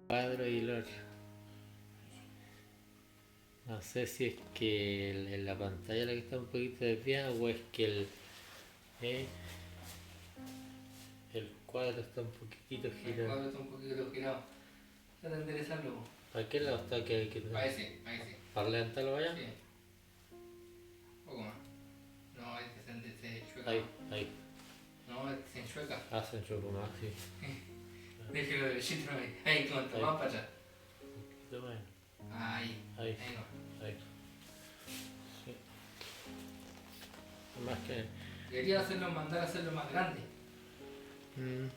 cuadro y el otro. No sé si es que en la pantalla la que está un poquito desviada o es que eh, el cuadro está un poquitito El girado. cuadro está un poquito girado. Trata de enderezarlo. ¿Para qué lado está que hay que Para ese, para ese. ¿Para levantarlo allá? Sí, un poco más. No, este se enchueca Ahí, más. ahí. No, este se enchueca. Hacen choco más, sí. Déjelo derechito ahí. Ahí, cuanto Ahí. más para atrás. Un poquito más. Ahí, Ahí, ahí no. ahí. Sí. Más que. Debería hacerlo, mandar a hacerlo más grande. Mm,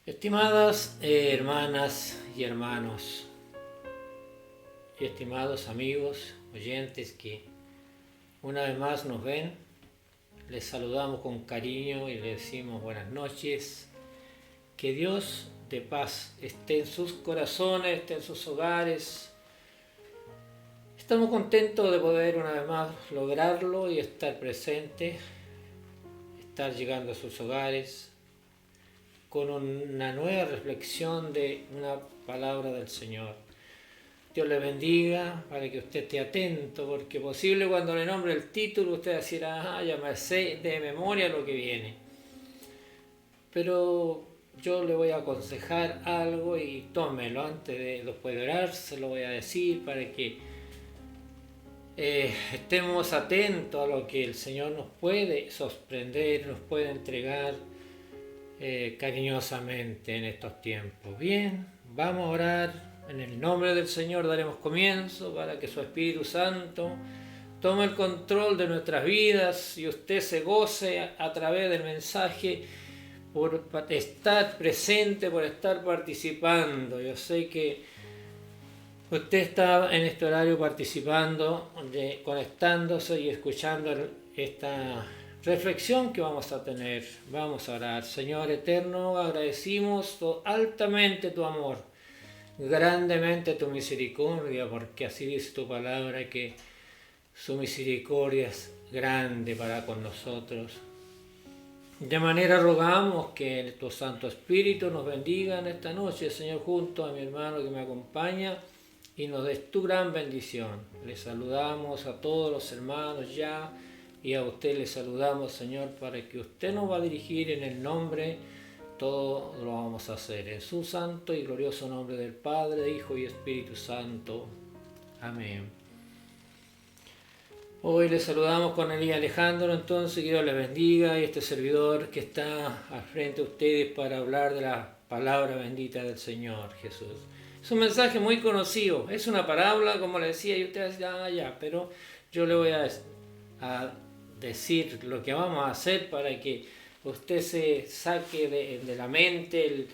Estimadas hermanas y hermanos, y estimados amigos, oyentes que una vez más nos ven, les saludamos con cariño y les decimos buenas noches. Que Dios de paz esté en sus corazones, esté en sus hogares. Estamos contentos de poder una vez más lograrlo y estar presentes, estar llegando a sus hogares con una nueva reflexión de una palabra del Señor. Dios le bendiga para que usted esté atento, porque posible cuando le nombre el título usted va a decir, ya me sé de memoria lo que viene. Pero yo le voy a aconsejar algo y tómelo después de orar, se lo voy a decir para que estemos atentos a lo que el Señor nos puede sorprender, nos puede entregar cariñosamente en estos tiempos. Bien, vamos a orar. En el nombre del Señor daremos comienzo para que su Espíritu Santo tome el control de nuestras vidas y usted se goce a través del mensaje por estar presente, por estar participando. Yo sé que usted está en este horario participando, conectándose y escuchando esta reflexión que vamos a tener. Vamos a orar. Señor eterno, agradecimos altamente tu amor, grandemente tu misericordia, porque así dice tu palabra, que su misericordia es grande para con nosotros. De manera rogamos que tu Santo Espíritu nos bendiga en esta noche, Señor, junto a mi hermano que me acompaña, y nos des tu gran bendición. Les saludamos a todos los hermanos ya, y a usted le saludamos, Señor, para que usted nos va a dirigir en el nombre. Todo lo vamos a hacer en su santo y glorioso nombre del Padre, Hijo y Espíritu Santo. Amén. Hoy le saludamos con Elías Alejandro, entonces que Dios le bendiga, y este servidor que está al frente de ustedes para hablar de la palabra bendita del Señor Jesús. Es un mensaje muy conocido, es una parábola, como le decía, y usted va a decir, pero yo le voy a decir lo que vamos a hacer para que usted se saque de la mente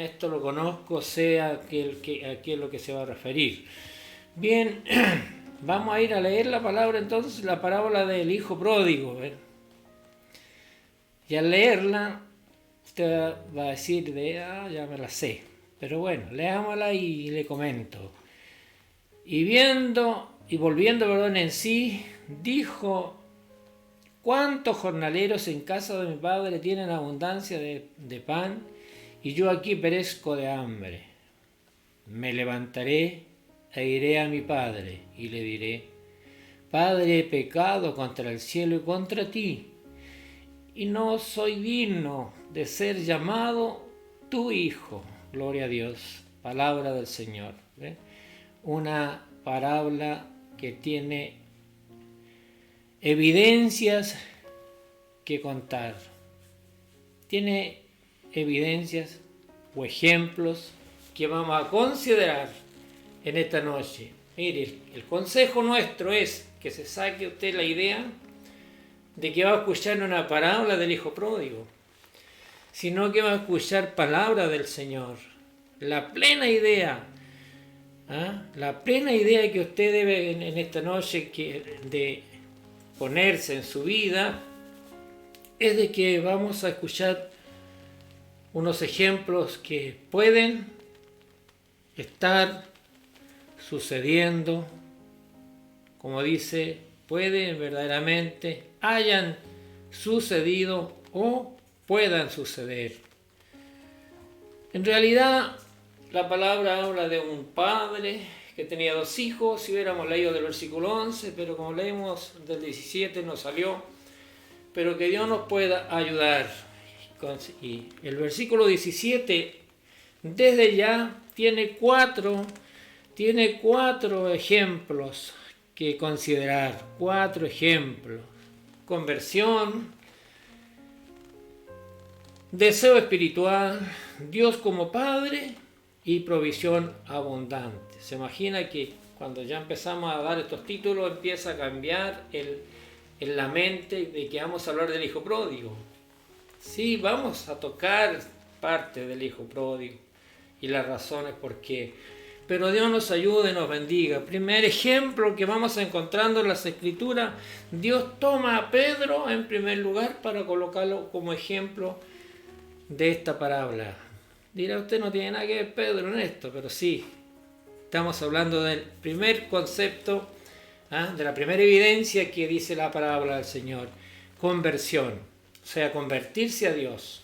esto lo conozco, sea a qué es lo que se va a referir. Bien, vamos a ir a leer la palabra entonces, la parábola del hijo pródigo. Y al leerla, usted va a decir ya me la sé. Pero bueno, leámosla y le comento. Y volviendo en sí, dijo: ¿cuántos jornaleros en casa de mi padre tienen abundancia de pan, y yo aquí perezco de hambre? Me levantaré e iré a mi padre, y le diré: Padre, he pecado contra el cielo y contra ti, y no soy digno de ser llamado tu hijo. Gloria a Dios. Palabra del Señor. Una parábola que tiene evidencias que contar. Tiene evidencias o ejemplos que vamos a considerar en esta noche. Mire, el consejo nuestro es que se saque usted la idea de que va a escuchar una parábola del hijo pródigo, sino que va a escuchar palabra del Señor. La plena idea que usted debe en esta noche de ponerse en su vida es de que vamos a escuchar unos ejemplos que pueden estar sucediendo, como dice, pueden verdaderamente hayan sucedido o puedan suceder. En realidad, la palabra habla de un padre que tenía 2 hijos, si hubiéramos leído del versículo 11, pero como leemos del 17 nos salió, pero que Dios nos pueda ayudar. Y el versículo 17, desde ya, tiene cuatro ejemplos que considerar, 4 ejemplos: conversión, deseo espiritual, Dios como Padre y provisión abundante. Se imagina que cuando ya empezamos a dar estos títulos empieza a cambiar en la mente de que vamos a hablar del hijo pródigo. Sí, vamos a tocar parte del hijo pródigo y las razones por qué. Pero Dios nos ayude y nos bendiga. Primer ejemplo que vamos encontrando en las Escrituras, Dios toma a Pedro en primer lugar para colocarlo como ejemplo de esta parábola. Dirá usted, no tiene nada que ver Pedro en esto, pero sí, estamos hablando del primer concepto, de la primera evidencia que dice la parábola del Señor, conversión, o sea, convertirse a Dios.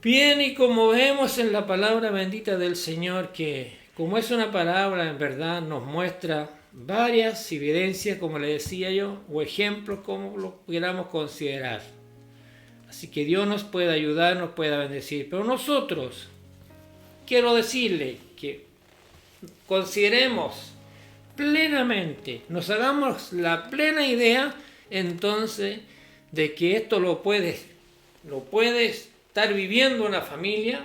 Bien, y como vemos en la palabra bendita del Señor, que como es una palabra en verdad nos muestra varias evidencias, como le decía yo, o ejemplos, como lo queramos considerar. Así que Dios nos puede ayudar, nos puede bendecir. Pero nosotros, quiero decirle que consideremos plenamente, nos hagamos la plena idea entonces de que esto lo puede estar viviendo una familia,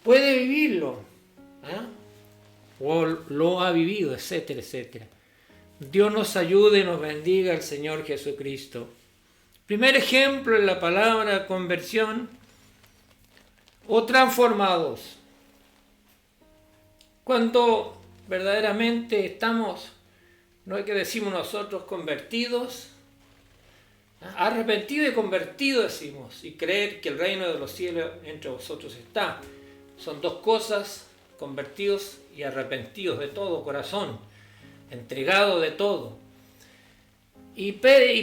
puede vivirlo, o lo ha vivido, etcétera, etcétera. Dios nos ayude y nos bendiga el Señor Jesucristo. Primer ejemplo en la palabra conversión o transformados. Cuando verdaderamente estamos, no hay que decimos nosotros convertidos, arrepentido y convertido decimos, y creer que el reino de los cielos entre vosotros está. Son dos cosas, convertidos y arrepentidos de todo corazón, entregados de todo. Y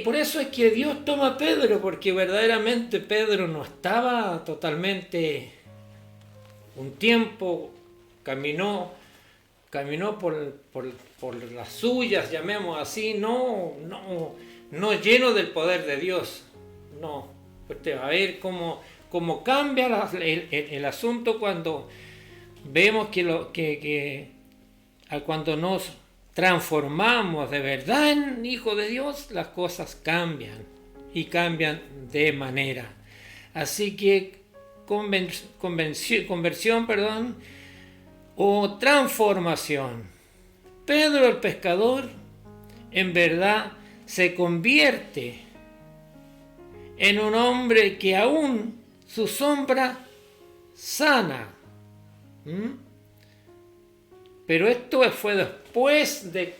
por eso es que Dios toma a Pedro, porque verdaderamente Pedro no estaba totalmente, un tiempo caminó por las suyas, llamemos así, no lleno del poder de Dios. No, usted va a ver cómo cambia el asunto cuando vemos que cuando nos transformamos de verdad en hijo de Dios, las cosas cambian y cambian de manera. Así que conversión, o transformación. Pedro el pescador en verdad se convierte en un hombre que aún su sombra sana. Pero esto fue después de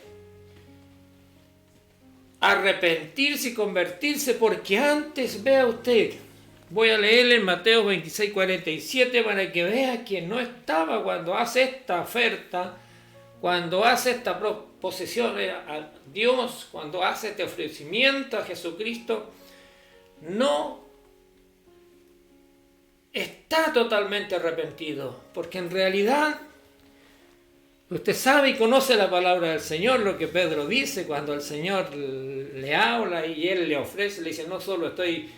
arrepentirse y convertirse, porque antes, vea usted, voy a leerle en Mateo 26:47 para que vea que no estaba cuando hace esta oferta, cuando hace esta proposición a Dios, cuando hace este ofrecimiento a Jesucristo, no está totalmente arrepentido, porque en realidad usted sabe y conoce la palabra del Señor, lo que Pedro dice cuando el Señor le habla y él le ofrece, le dice, no solo estoy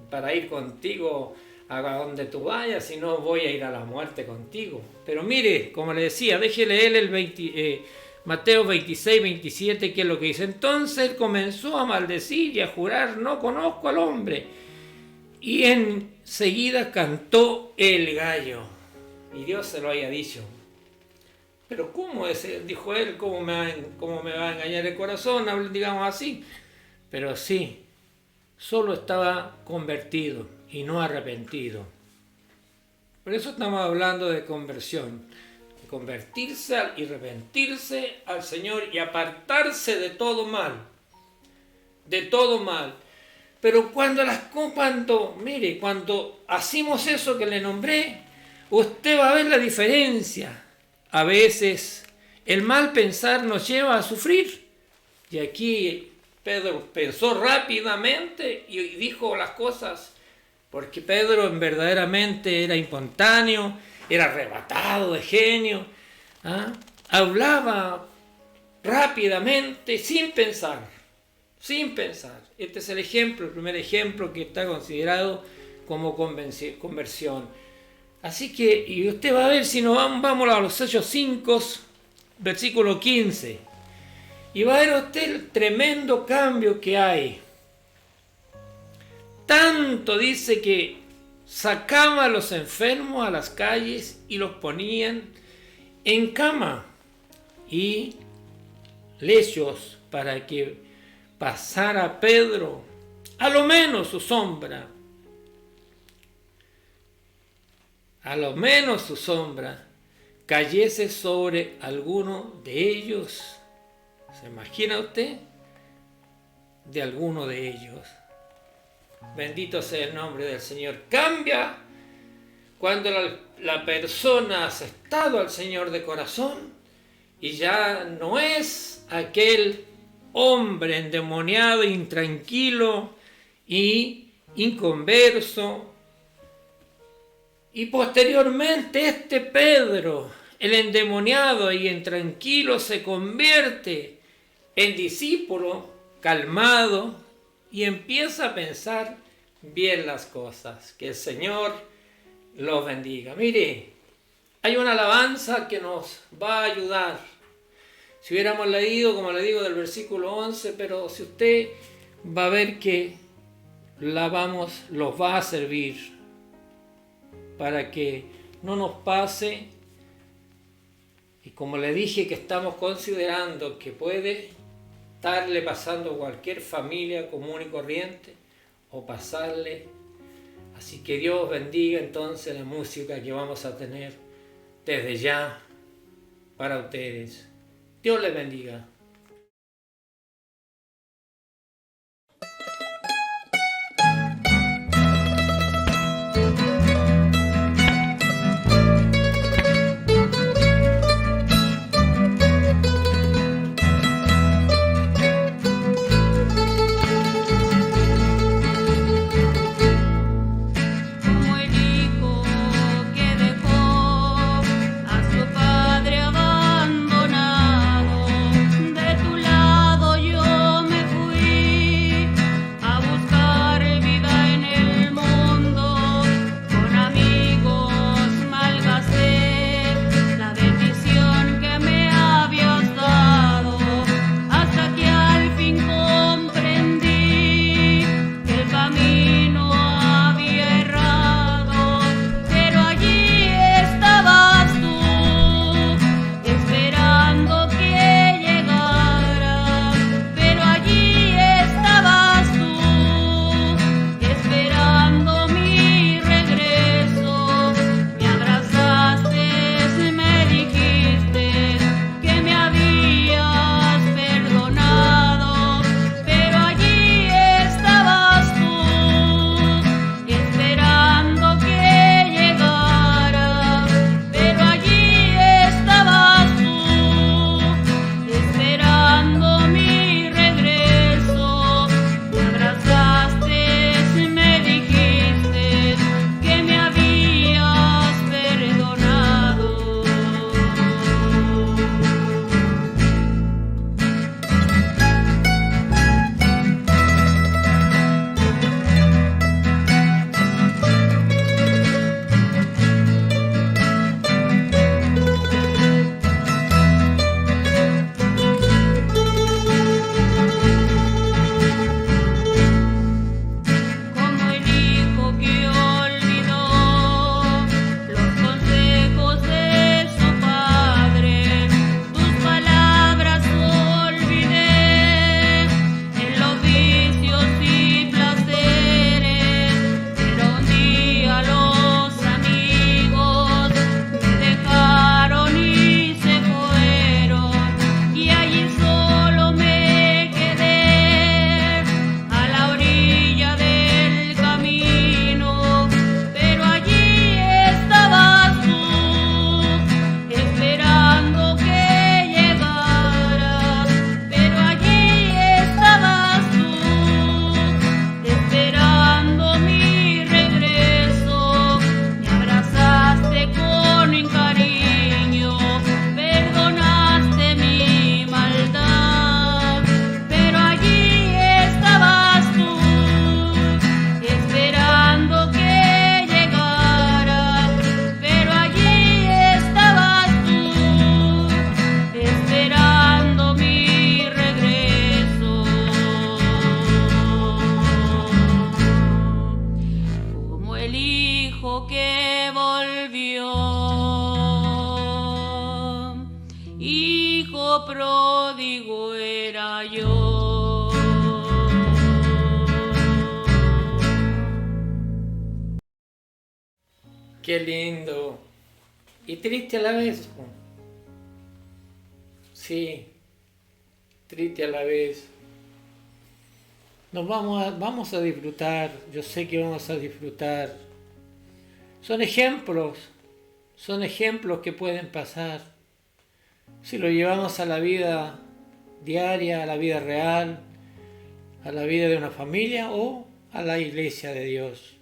para ir contigo a donde tú vayas, sino voy a ir a la muerte contigo. Pero mire, como le decía, déjele él Mateo 26:27, que es lo que dice. Entonces él comenzó a maldecir y a jurar, no conozco al hombre. Y enseguida cantó el gallo. Y Dios se lo había dicho. Pero ¿cómo es? Dijo él, ¿cómo me va a engañar el corazón? Digamos así. Pero sí, solo estaba convertido y no arrepentido. Por eso estamos hablando de conversión. De convertirse y arrepentirse al Señor y apartarse de todo mal. De todo mal. Pero cuando hacemos eso que le nombré, usted va a ver la diferencia. A veces el mal pensar nos lleva a sufrir. Y aquí Pedro pensó rápidamente y dijo las cosas, porque Pedro verdaderamente era espontáneo, era arrebatado de genio, hablaba rápidamente, sin pensar. Este es el primer ejemplo que está considerado como conversión. Así que, y usted va a ver, si nos vamos a los Hechos 5, versículo 15, y va a ver usted el tremendo cambio que hay. Tanto dice que sacaba a los enfermos a las calles y los ponían en cama y lechos para que pasara Pedro, a lo menos su sombra. a lo menos su sombra cayese sobre alguno de ellos. ¿Se imagina usted? De alguno de ellos. Bendito sea el nombre del Señor. Cambia cuando la persona ha aceptado al Señor de corazón y ya no es aquel hombre endemoniado, intranquilo y inconverso. Y posteriormente este Pedro, el endemoniado y intranquilo, se convierte en discípulo calmado y empieza a pensar bien las cosas. Que el Señor los bendiga. Mire, hay una alabanza que nos va a ayudar. Si hubiéramos leído, como le digo, del versículo 11, pero si usted va a ver que los va a servir para que no nos pase. Y como le dije, que estamos considerando que puede estarle pasando a cualquier familia común y corriente o pasarle. Así que Dios bendiga entonces la música que vamos a tener desde ya para ustedes. Dios les bendiga. pródigo era yo. Qué lindo. Y triste a la vez. Sí, triste a la vez. Vamos a disfrutar, yo sé que vamos a disfrutar. Son ejemplos que pueden pasar. Si lo llevamos a la vida diaria, a la vida real, a la vida de una familia o a la iglesia de Dios.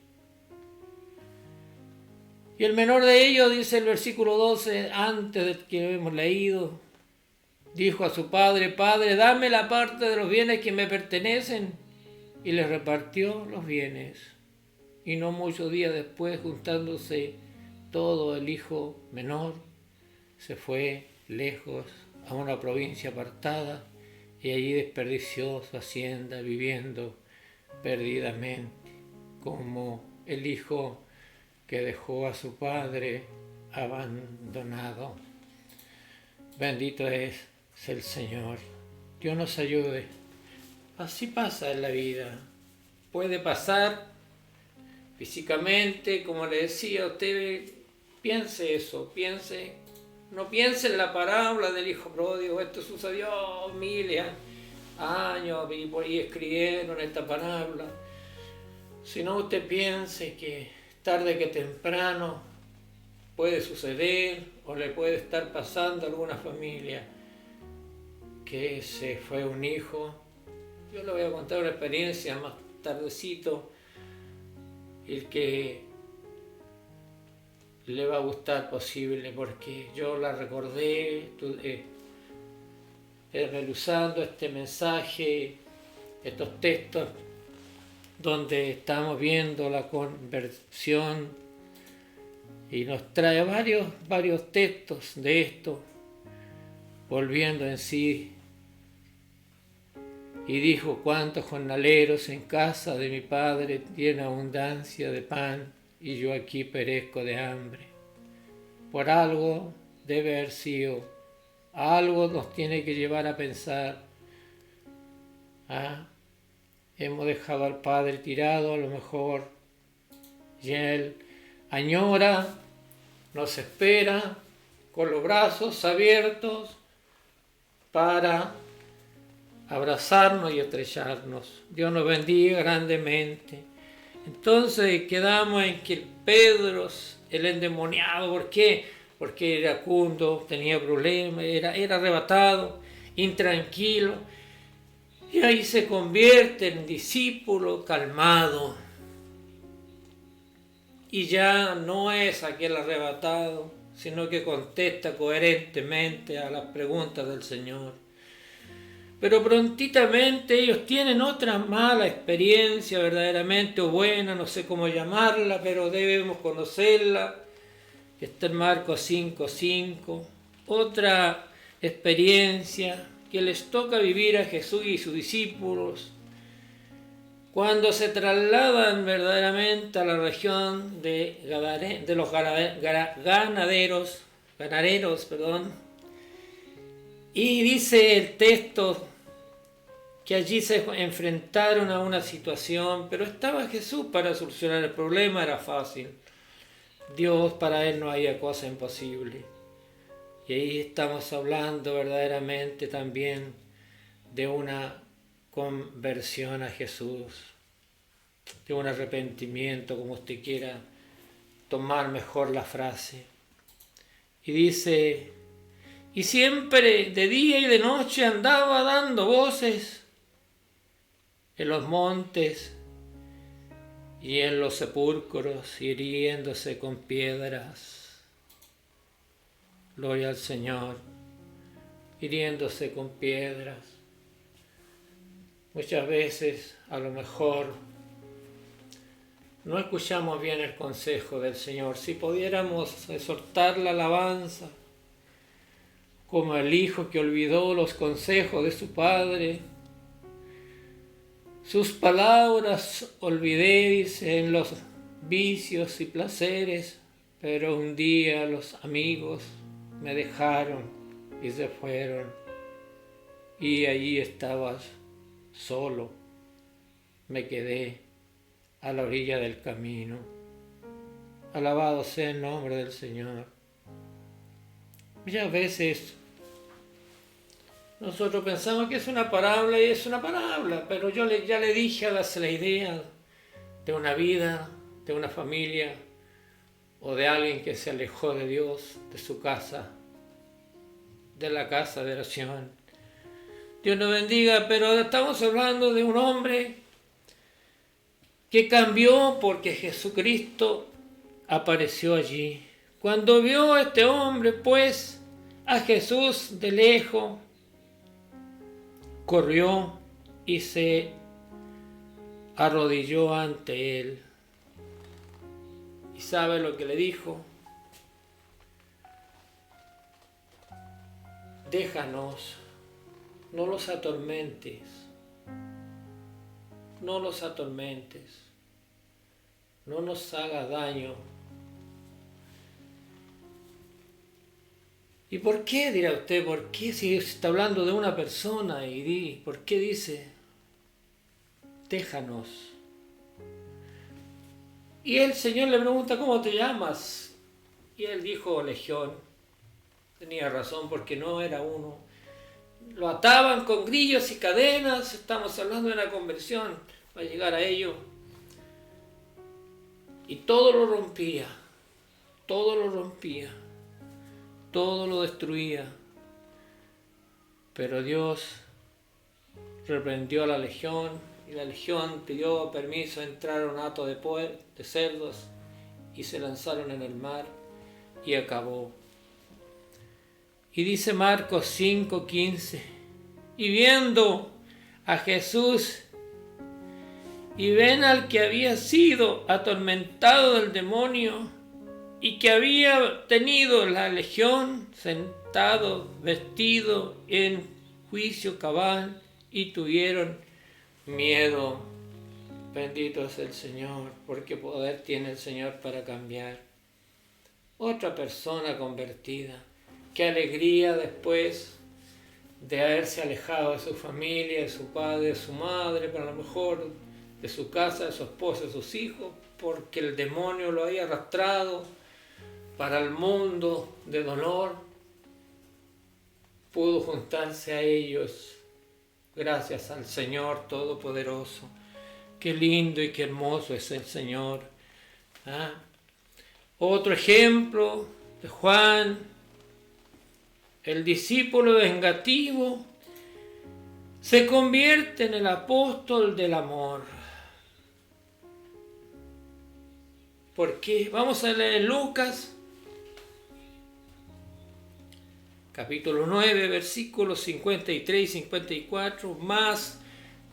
Y el menor de ellos, dice el versículo 12, antes de que hemos leído, dijo a su padre: Padre, dame la parte de los bienes que me pertenecen. Y le repartió los bienes. Y no muchos días después, juntándose todo, el hijo menor se fue lejos a una provincia apartada y allí desperdició su hacienda viviendo perdidamente, como el hijo que dejó a su padre abandonado. Bendito es el Señor. Dios nos ayude. Así pasa en la vida. Puede pasar físicamente, como le decía a usted, piense eso, no piense en la parábola del hijo pródigo. Esto sucedió miles de años y por ahí escribieron esta parábola. Sino usted piense que tarde que temprano puede suceder o le puede estar pasando a alguna familia que se fue un hijo. Yo le voy a contar una experiencia más tardecito, el que le va a gustar posible, porque yo la recordé usando este mensaje, estos textos donde estamos viendo la conversión, y nos trae varios textos de esto, volviendo en sí. Y dijo: cuántos jornaleros en casa de mi padre tienen abundancia de pan, y yo aquí perezco de hambre. Por algo debe haber sido, algo nos tiene que llevar a pensar. Hemos dejado al padre tirado, a lo mejor, y él añora, nos espera con los brazos abiertos para abrazarnos y estrellarnos. Dios nos bendiga grandemente. Entonces quedamos en que Pedro, el endemoniado, ¿por qué? Porque era iracundo, tenía problemas, era arrebatado, intranquilo, y ahí se convierte en discípulo calmado. Y ya no es aquel arrebatado, sino que contesta coherentemente a las preguntas del Señor. Pero prontitamente ellos tienen otra mala experiencia, verdaderamente, o buena, no sé cómo llamarla, pero debemos conocerla, que está en Marcos 5:5. Otra experiencia que les toca vivir a Jesús y sus discípulos cuando se trasladan verdaderamente a la región de los ganaderos, y dice el texto que allí se enfrentaron a una situación, pero estaba Jesús para solucionar el problema, era fácil. Dios, para él no había cosa imposible. Y ahí estamos hablando verdaderamente también de una conversión a Jesús, de un arrepentimiento, como usted quiera tomar mejor la frase. Y dice: y siempre de día y de noche andaba dando voces en los montes y en los sepulcros, hiriéndose con piedras. Gloria al Señor, hiriéndose con piedras. Muchas veces, a lo mejor, no escuchamos bien el consejo del Señor. Si pudiéramos exhortar la alabanza, como el hijo que olvidó los consejos de su padre, sus palabras olvidéis en los vicios y placeres, pero un día los amigos me dejaron y se fueron, y allí estabas solo, me quedé a la orilla del camino. Alabado sea el nombre del Señor. Muchas veces nosotros pensamos que es una parábola y es una parábola, pero ya le dije, hágase la idea de una vida, de una familia o de alguien que se alejó de Dios, de su casa, de la casa de oración. Dios nos bendiga, pero estamos hablando de un hombre que cambió porque Jesucristo apareció allí. Cuando vio a este hombre, pues, a Jesús de lejos, corrió y se arrodilló ante él. ¿Y sabe lo que le dijo? Déjanos, no los atormentes, no los atormentes, no nos haga daño. ¿Y por qué, dirá usted? ¿Por qué si está hablando de una persona por qué dice déjanos? Y el Señor le pregunta, ¿cómo te llamas? Y él dijo, Legión. Tenía razón porque no era uno. Lo ataban con grillos y cadenas. Estamos hablando de una conversión para llegar a ello. Y todo lo rompía. Todo lo rompía. Todo lo destruía. Pero Dios reprendió a la legión y la legión pidió permiso de entrar a un hato de cerdos y se lanzaron en el mar y acabó. Y dice Marcos 5:15, y viendo a Jesús y ven al que había sido atormentado del demonio y que había tenido la legión sentado, vestido en juicio cabal, y tuvieron miedo. Bendito es el Señor, porque poder tiene el Señor para cambiar. Otra persona convertida. Qué alegría después de haberse alejado de su familia, de su padre, de su madre, pero a lo mejor de su casa, de su esposa, de sus hijos, porque el demonio lo había arrastrado para el mundo de dolor. Pudo juntarse a ellos gracias al Señor Todopoderoso. Qué lindo y qué hermoso es el Señor. Otro ejemplo de Juan, el discípulo vengativo, se convierte en el apóstol del amor. ¿Por qué? Vamos a leer Lucas, capítulo 9, versículos 53 y 54, más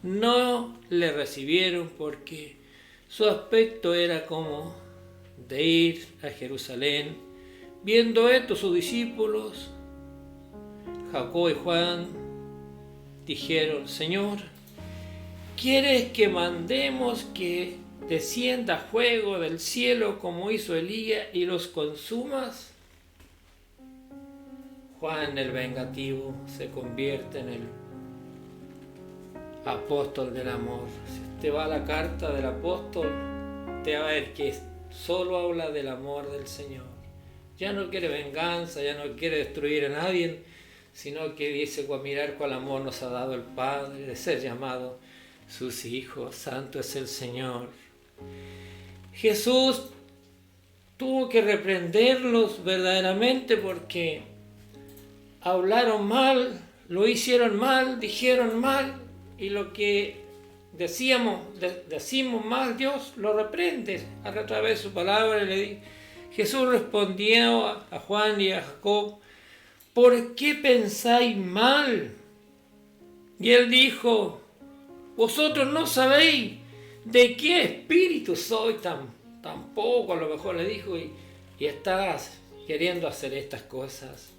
no le recibieron porque su aspecto era como de ir a Jerusalén. Viendo esto, sus discípulos, Jacobo y Juan, dijeron, Señor, ¿quieres que mandemos que descienda fuego del cielo como hizo Elías y los consumas? Juan el vengativo se convierte en el apóstol del amor. Si usted va a la carta del apóstol, te va a ver que solo habla del amor del Señor. Ya no quiere venganza, ya no quiere destruir a nadie, sino que dice, mirar cuál amor nos ha dado el Padre, de ser llamado sus hijos. Santo es el Señor. Jesús tuvo que reprenderlos verdaderamente porque hablaron mal, lo hicieron mal, dijeron mal, y lo que decimos mal, Dios lo reprende a través de su palabra. Jesús respondió a Juan y a Jacob, ¿por qué pensáis mal? Y él dijo, vosotros no sabéis de qué espíritu soy, tampoco a lo mejor le dijo, y estás queriendo hacer estas cosas.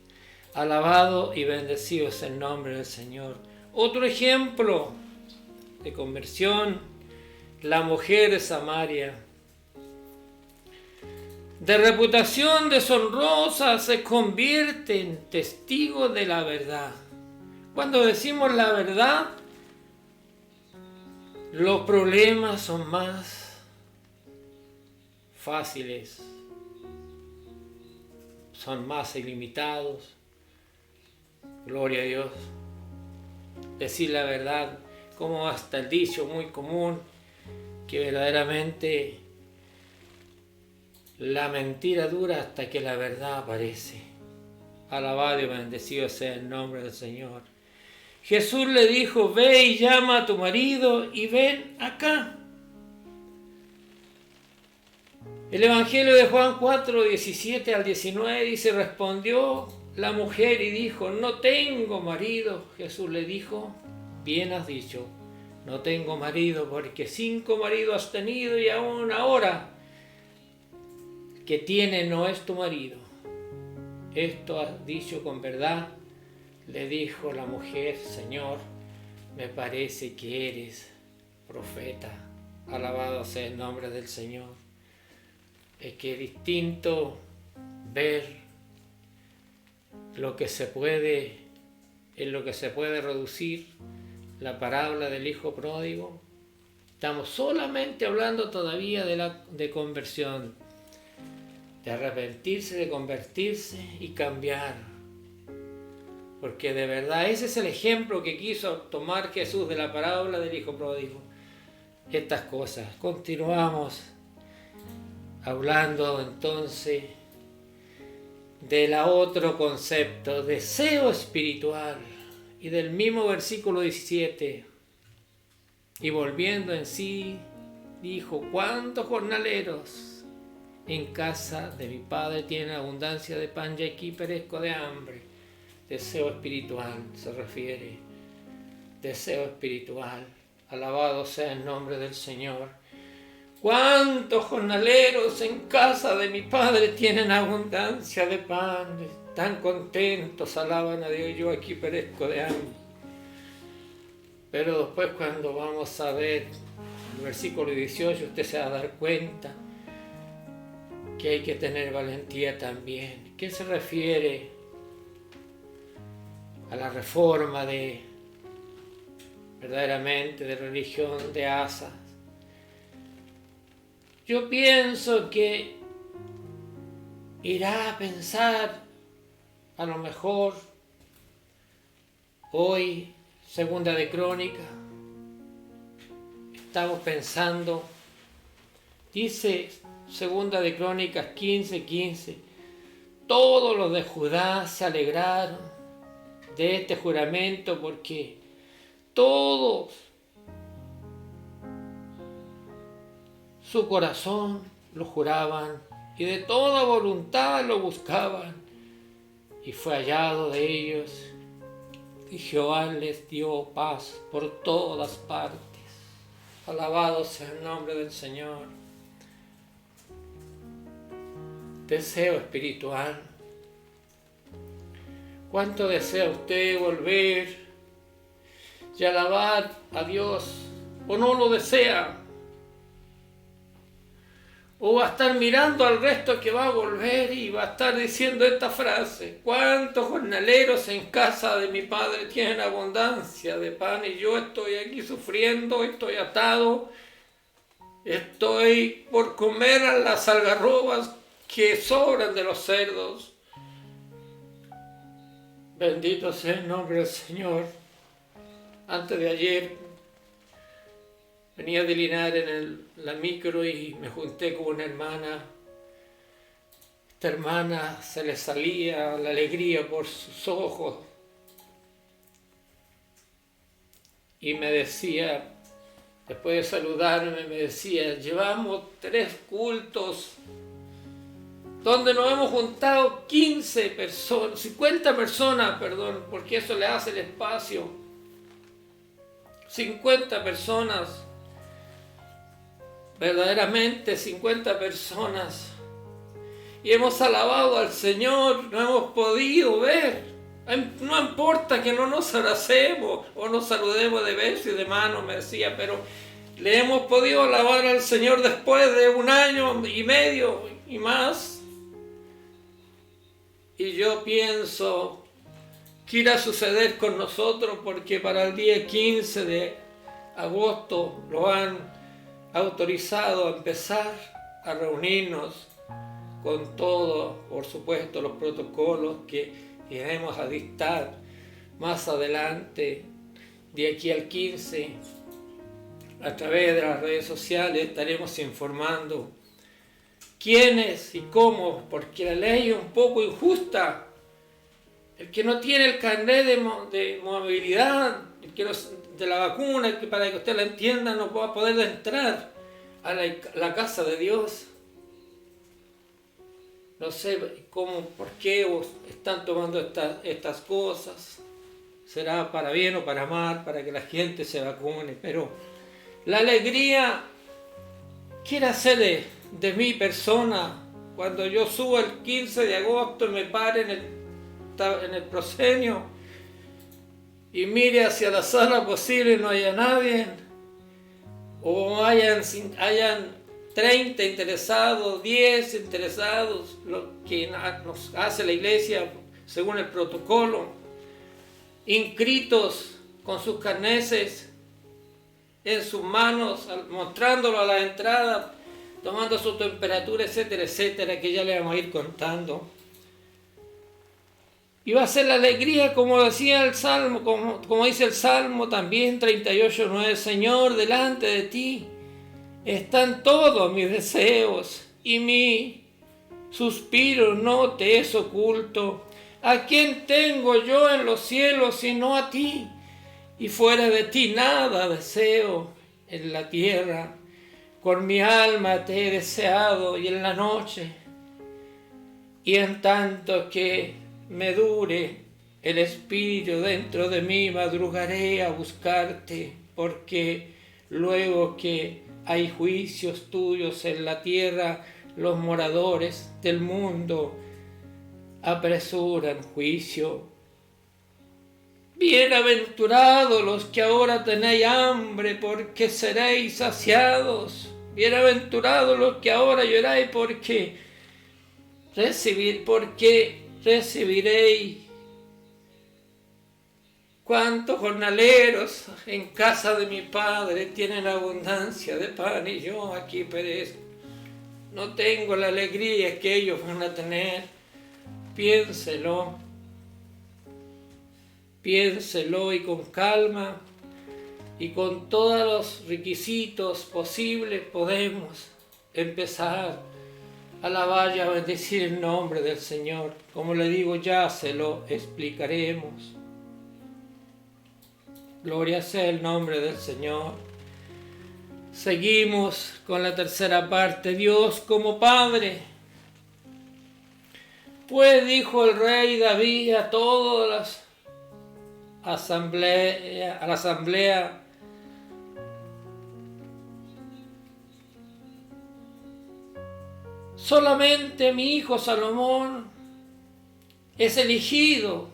Alabado y bendecido es el nombre del Señor. Otro ejemplo de conversión, la mujer de Samaria. De reputación deshonrosa se convierte en testigo de la verdad. Cuando decimos la verdad, los problemas son más fáciles. son más ilimitados. Gloria a Dios. Decir la verdad, como hasta el dicho muy común, que verdaderamente la mentira dura hasta que la verdad aparece. Alabado y bendecido sea el nombre del Señor. Jesús le dijo, ve y llama a tu marido y ven acá. El Evangelio de Juan 4, 17 al 19 dice, respondió la mujer y dijo, no tengo marido. Jesús le dijo, bien has dicho, no tengo marido, porque 5 maridos has tenido y aún ahora que tiene no es tu marido. Esto has dicho con verdad. Le dijo la mujer, Señor, me parece que eres profeta. Alabado sea el nombre del Señor. Es que es distinto ver lo que se puede, en lo que se puede reducir la parábola del hijo pródigo. Estamos solamente hablando todavía de conversión, de arrepentirse, de convertirse y cambiar. Porque de verdad ese es el ejemplo que quiso tomar Jesús de la parábola del hijo pródigo. Estas cosas. Continuamos hablando entonces del otro concepto, deseo espiritual, y del mismo versículo 17, y volviendo en sí, dijo, ¿cuántos jornaleros en casa de mi padre tienen abundancia de pan y aquí perezco de hambre? Deseo espiritual se refiere, deseo espiritual, alabado sea el nombre del Señor. ¿Cuántos jornaleros en casa de mi padre tienen abundancia de pan? Están contentos, alaban a Dios, yo aquí perezco de hambre. Pero después cuando vamos a ver el versículo 18, usted se va a dar cuenta que hay que tener valentía también. ¿Qué se refiere a la reforma verdaderamente de religión de Asa? Yo pienso que irá a pensar, a lo mejor, hoy, segunda de Crónica, estamos pensando, dice segunda de Crónicas 15:15, todos los de Judá se alegraron de este juramento porque todos su corazón lo juraban y de toda voluntad lo buscaban, y fue hallado de ellos, y Jehová les dio paz por todas partes. Alabado sea el nombre del Señor. Deseo espiritual. ¿Cuánto desea usted volver y alabar a Dios? ¿O no lo desea? ¿O va a estar mirando al resto que va a volver y va a estar diciendo esta frase? ¿Cuántos jornaleros en casa de mi padre tienen abundancia de pan y yo estoy aquí sufriendo, estoy atado, estoy por comer a las algarrobas que sobran de los cerdos? Bendito sea el nombre del Señor. Antes de ayer venía de Linares en la micro y me junté con una hermana. Esta hermana se le salía la alegría por sus ojos y me decía, después de saludarme, me decía, llevamos 3 cultos donde nos hemos juntado 15 personas, 50 personas, perdón, porque eso le hace el espacio. 50 personas. Verdaderamente 50 personas, y hemos alabado al Señor, no hemos podido ver, no importa que no nos abracemos o nos saludemos de beso y de mano, me decía, pero le hemos podido alabar al Señor después de 1 año y medio y más. Y yo pienso que irá a suceder con nosotros, porque para el día 15 de agosto lo han autorizado a empezar a reunirnos con todo, por supuesto, los protocolos que iremos a dictar más adelante, de aquí al 15, a través de las redes sociales estaremos informando quiénes y cómo, porque la ley es un poco injusta. El que no tiene el carnet de movilidad, el que no, de la vacuna, que para que usted la entienda, no va a poder entrar a la casa de Dios. No sé cómo, por qué están tomando estas cosas. Será para bien o para mal, para que la gente se vacune. Pero la alegría quiere hacer de mi persona, cuando yo subo el 15 de agosto y me pare en el proscenio y mire hacia la sala posible y no haya nadie, o hayan 30 interesados, 10 interesados, lo que nos hace la iglesia según el protocolo, inscritos con sus carneses en sus manos, mostrándolo a la entrada, tomando su temperatura, etcétera, etcétera, que ya le vamos a ir contando. Y va a ser la alegría, como decía el Salmo, como dice el Salmo también 38:9, Señor, delante de ti están todos mis deseos y mi suspiro no te es oculto. ¿A quién tengo yo en los cielos sino a ti? Y fuera de ti nada deseo en la tierra. Con mi alma te he deseado y en la noche, y en tanto que me dure el espíritu dentro de mí, madrugaré a buscarte, porque luego que hay juicios tuyos en la tierra, los moradores del mundo apresuran juicio. Bienaventurados los que ahora tenéis hambre, porque seréis saciados. Bienaventurados los que ahora lloráis, porque recibiréis. ¿Cuántos jornaleros en casa de mi Padre tienen abundancia de pan y yo aquí perezco? No tengo la alegría que ellos van a tener. Piénselo y con calma y con todos los requisitos posibles podemos empezar a alabar y a bendecir el nombre del Señor. Como le digo, ya se lo explicaremos. Gloria sea el nombre del Señor. Seguimos con la tercera parte. Dios como Padre. Pues dijo el rey David a todas a la asamblea: solamente mi hijo Salomón es elegido.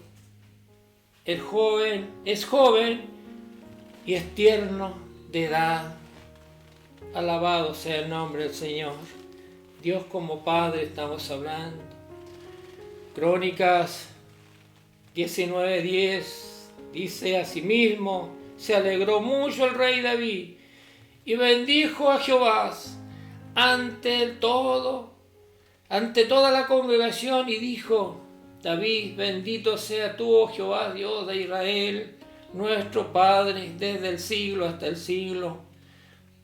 El joven es joven y es tierno de edad. Alabado sea el nombre del Señor. Dios como Padre estamos hablando. Crónicas 19:10 dice: asimismo se alegró mucho el rey David y bendijo a Jehová ante toda la congregación, y dijo David: bendito sea tú, oh Jehová, Dios de Israel, nuestro Padre, desde el siglo hasta el siglo.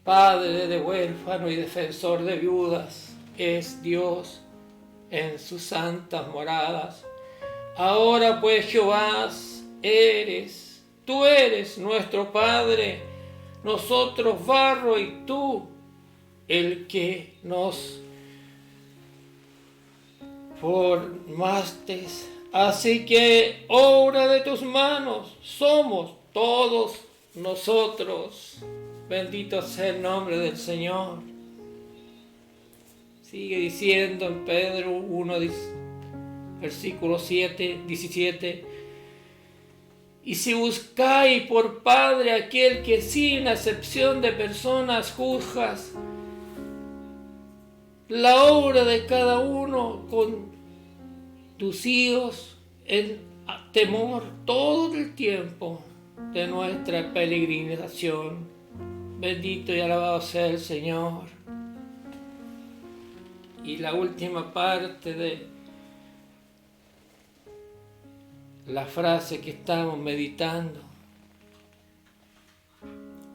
Padre de huérfanos y defensor de viudas, es Dios en sus santas moradas. Ahora pues, Jehová, tú eres nuestro Padre, nosotros barro y tú el que nos formaste. Así que obra de tus manos somos todos nosotros. Bendito sea el nombre del Señor. Sigue diciendo en Pedro 1, versículo 17: y si buscáis por Padre aquel que sin acepción de personas juzgas la obra de cada uno, conducidos en temor todo el tiempo de nuestra peregrinación. Bendito y alabado sea el Señor. y la última parte de la frase que estamos meditando.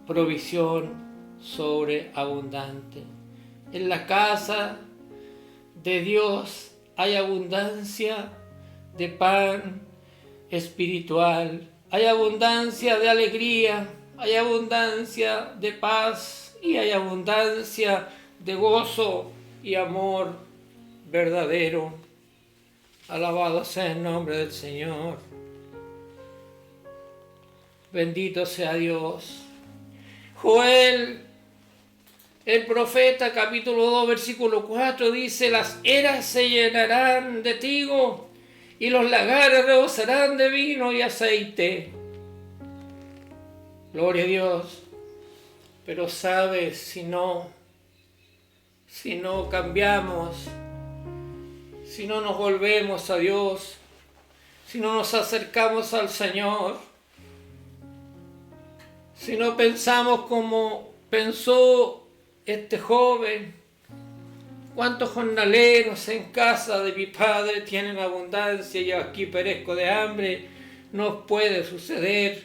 Provisión sobreabundante. En la casa de Dios hay abundancia de pan espiritual, hay abundancia de alegría, hay abundancia de paz y hay abundancia de gozo y amor verdadero. Alabado sea el nombre del Señor. Bendito sea Dios. Joel, el profeta, capítulo 2, versículo 4, dice: las eras se llenarán de trigo y los lagares rebosarán de vino y aceite. Gloria a Dios. Pero sabes, si no cambiamos, si no nos volvemos a Dios, si no nos acercamos al Señor, si no pensamos como pensó este joven, cuántos jornaleros en casa de mi padre tienen abundancia y yo aquí perezco de hambre, nos puede suceder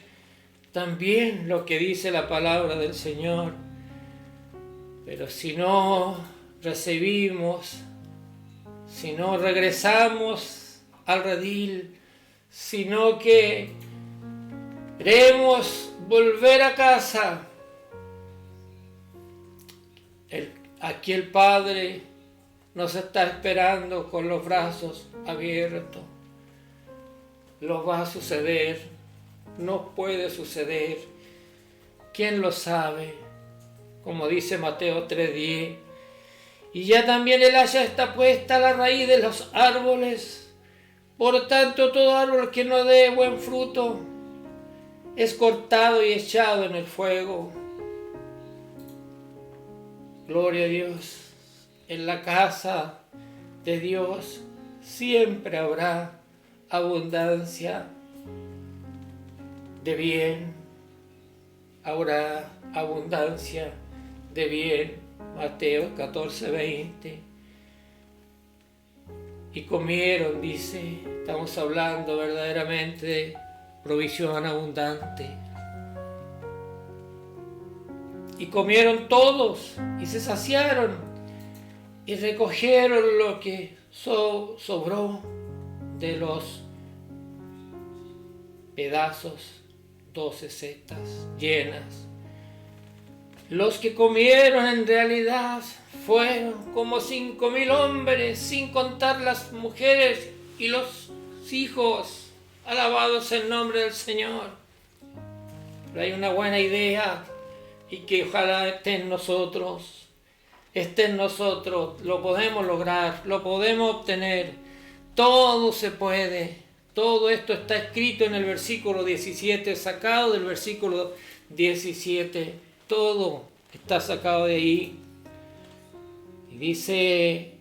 también lo que dice la palabra del Señor. Pero si no recibimos, si no regresamos al redil, sino que queremos volver a casa, aquí el Padre nos está esperando con los brazos abiertos. Lo va a suceder, no puede suceder. ¿Quién lo sabe? Como dice Mateo 3:10. Y ya también el haya está puesta a la raíz de los árboles. Por tanto, todo árbol que no dé buen fruto es cortado y echado en el fuego. Gloria a Dios. En la casa de Dios siempre habrá abundancia de bien. Habrá abundancia de bien. Mateo 14:20. Y comieron, dice, estamos hablando verdaderamente de provisión abundante. Y comieron todos y se saciaron y recogieron lo que sobró de los pedazos, 12 cestas llenas. Los que comieron en realidad fueron como 5,000 hombres, sin contar las mujeres y los hijos. Alabados el nombre del Señor. Pero hay una buena idea y que ojalá esté en nosotros. Lo podemos lograr, lo podemos obtener. Todo se puede. Todo esto está escrito en el versículo 17, sacado del versículo 17. Todo está sacado de ahí. Y dice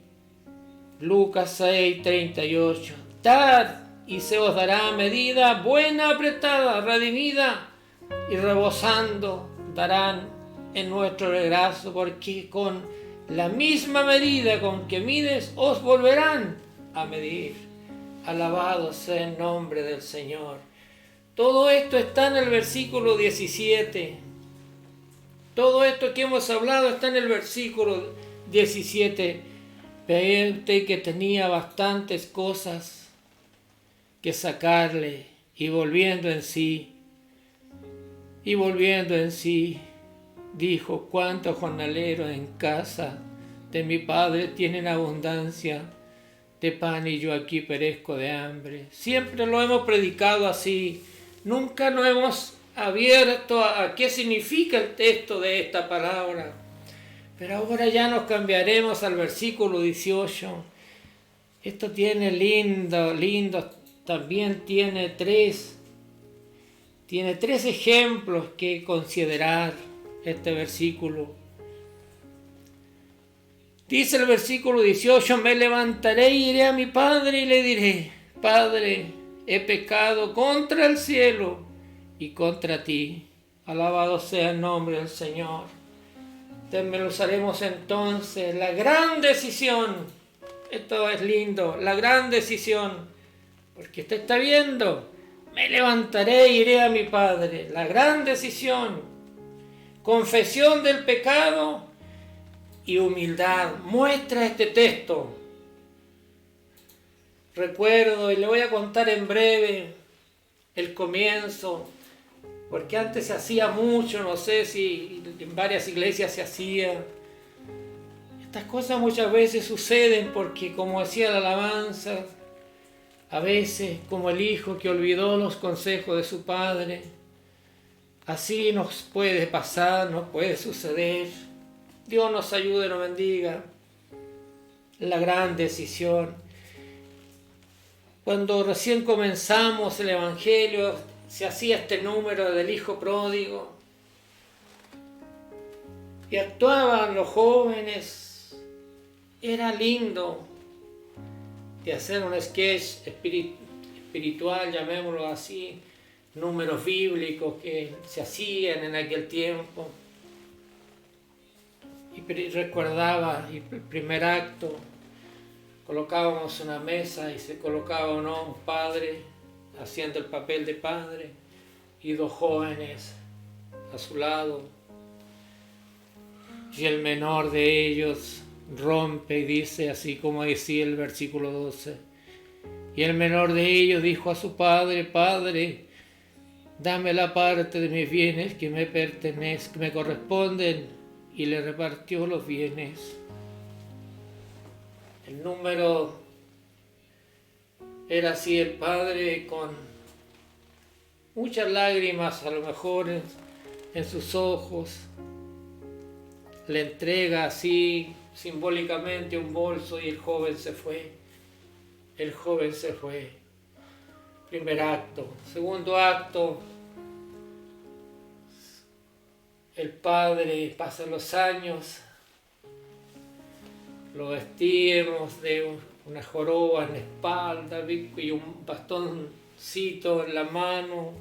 Lucas 6:38. Dad y se os dará medida buena, apretada, redimida y rebosando darán en nuestro regazo, porque con la misma medida con que mides os volverán a medir. Alabado sea el nombre del Señor. Todo esto está en el versículo 17. Todo esto que hemos hablado está en el versículo 17. Veía usted que tenía bastantes cosas que sacarle y volviendo en sí, dijo: cuántos jornaleros en casa de mi padre tienen abundancia de pan y yo aquí perezco de hambre. Siempre lo hemos predicado así, nunca nos hemos abierto a qué significa el texto de esta palabra. Pero ahora ya nos cambiaremos al versículo 18. Esto tiene lindo, también tiene tres ejemplos que considerar este versículo. Dice el versículo 18: me levantaré y iré a mi padre y le diré: Padre, he pecado contra el cielo y contra ti. Alabado sea el nombre del Señor. Desmenuzaremos entonces la gran decisión. Esto es lindo, la gran decisión. Porque usted está viendo, me levantaré e iré a mi Padre. La gran decisión. Confesión del pecado y humildad. Muestra este texto. Recuerdo, y le voy a contar en breve el comienzo, porque antes se hacía mucho, no sé si en varias iglesias se hacía. Estas cosas muchas veces suceden porque, como decía la alabanza, a veces como el hijo que olvidó los consejos de su padre, así nos puede pasar, nos puede suceder. Dios nos ayude y nos bendiga. La gran decisión. Cuando recién comenzamos el Evangelio, se hacía este número del hijo pródigo y actuaban los jóvenes. Era lindo de hacer un sketch espiritual, llamémoslo así, números bíblicos que se hacían en aquel tiempo. Y recordaba el primer acto. Colocábamos una mesa y se colocaba un padre haciendo el papel de padre y dos jóvenes a su lado. Y el menor de ellos rompe y dice, así como decía el versículo 12, y el menor de ellos dijo a su padre, Padre, dame la parte de mis bienes que me pertenecen, que me corresponden, y le repartió los bienes. El número era así, el padre con muchas lágrimas a lo mejor en sus ojos, le entrega así simbólicamente un bolso y el joven se fue. El joven se fue. Primer acto. Segundo acto, el padre, pasan los años, lo vestimos de una joroba en la espalda y un bastoncito en la mano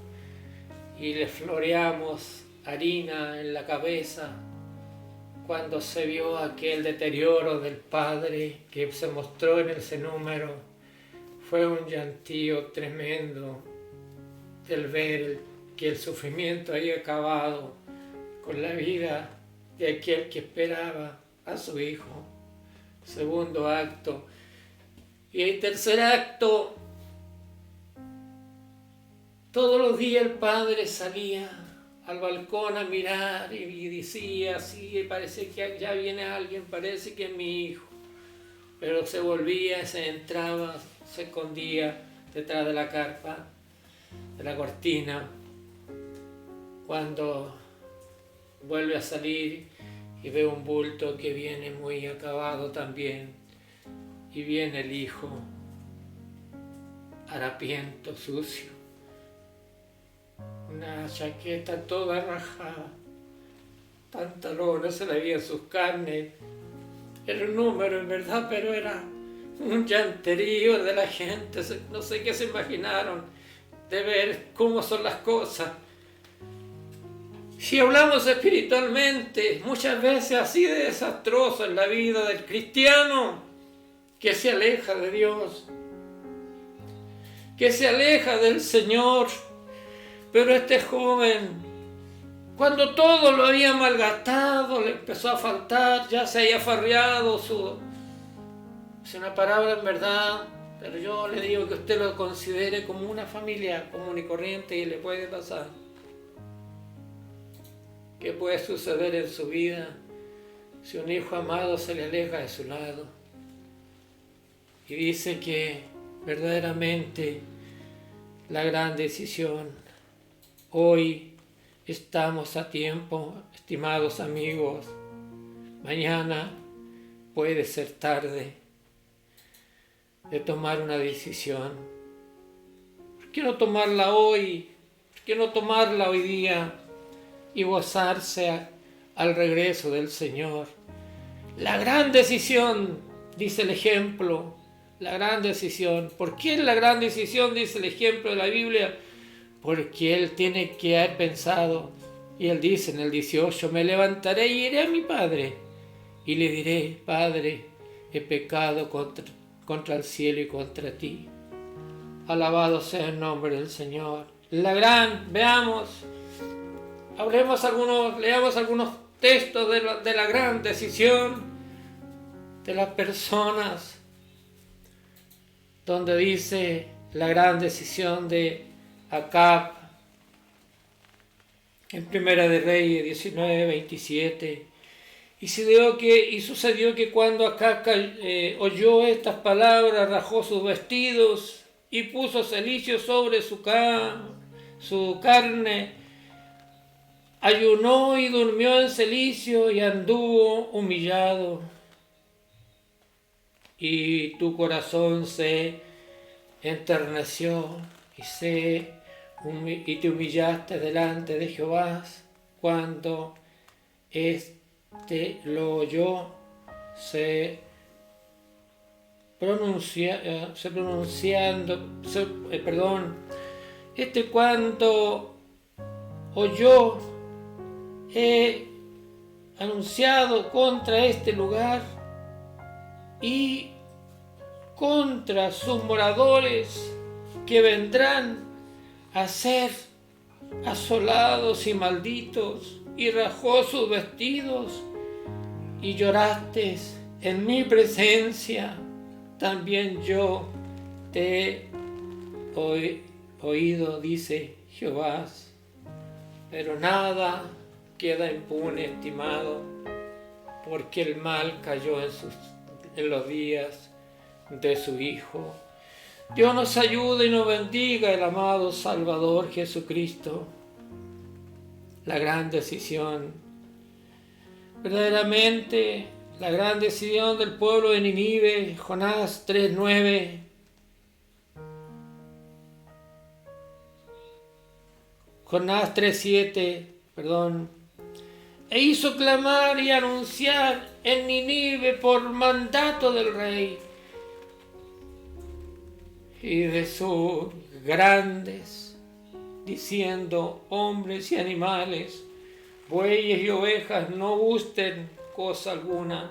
y le floreamos harina en la cabeza. Cuando se vio aquel deterioro del padre que se mostró en ese número, fue un llantío tremendo el ver que el sufrimiento había acabado con la vida de aquel que esperaba a su hijo. Segundo acto. Y el tercer acto, todos los días el padre salía al balcón a mirar y decía así, parece que ya viene alguien, parece que es mi hijo. Pero se volvía, se entraba, se escondía detrás de la carpa, de la cortina. Cuando vuelve a salir y ve un bulto que viene muy acabado también, y viene el hijo harapiento, sucio, una chaqueta toda rajada, pantalones, se le veían sus carnes. Era un número en verdad, pero era un llanterío de la gente, no sé qué se imaginaron de ver cómo son las cosas. Si hablamos espiritualmente, muchas veces así de desastroso en la vida del cristiano, que se aleja de Dios, que se aleja del Señor. Pero este joven, cuando todo lo había malgastado, le empezó a faltar, ya se había farreado es una palabra en verdad, pero yo le digo que usted lo considere como una familia común y corriente y le puede pasar. ¿Qué puede suceder en su vida si un hijo amado se le aleja de su lado? Y dice que verdaderamente la gran decisión, hoy estamos a tiempo, estimados amigos, mañana puede ser tarde de tomar una decisión. ¿Por qué no tomarla hoy? ¿Por qué no tomarla hoy día y gozarse al regreso del Señor? La gran decisión, dice el ejemplo, la gran decisión. ¿Por qué la gran decisión, dice el ejemplo de la Biblia? Porque él tiene que haber pensado, Y él dice en el 18, me levantaré y iré a mi padre y le diré, Padre, he pecado contra el cielo y contra ti. Alabado sea el nombre del Señor. Leamos algunos textos de la gran decisión de las personas, donde dice la gran decisión de Acab, en Primera de Reyes 19:27. Y sucedió que cuando Acab oyó estas palabras, rajó sus vestidos y puso cilicio sobre su carne, ayunó y durmió en cilicio y anduvo humillado. Y tu corazón se enterneció y te humillaste delante de Jehová cuando lo oyó, cuando oyó, he anunciado contra este lugar y contra sus moradores que vendrán a ser asolados y malditos, y rajó sus vestidos, y lloraste en mi presencia. También yo te he oído, dice Jehová. Pero nada queda impune, estimado, porque el mal cayó en los días de su Hijo. Dios nos ayude y nos bendiga, el amado Salvador Jesucristo. La gran decisión, verdaderamente la gran decisión del pueblo de Nínive, Jonás 3:9. Jonás 3:7, e hizo clamar y anunciar en Nínive por mandato del rey y de sus grandes, diciendo, hombres y animales, bueyes y ovejas, no gusten cosa alguna,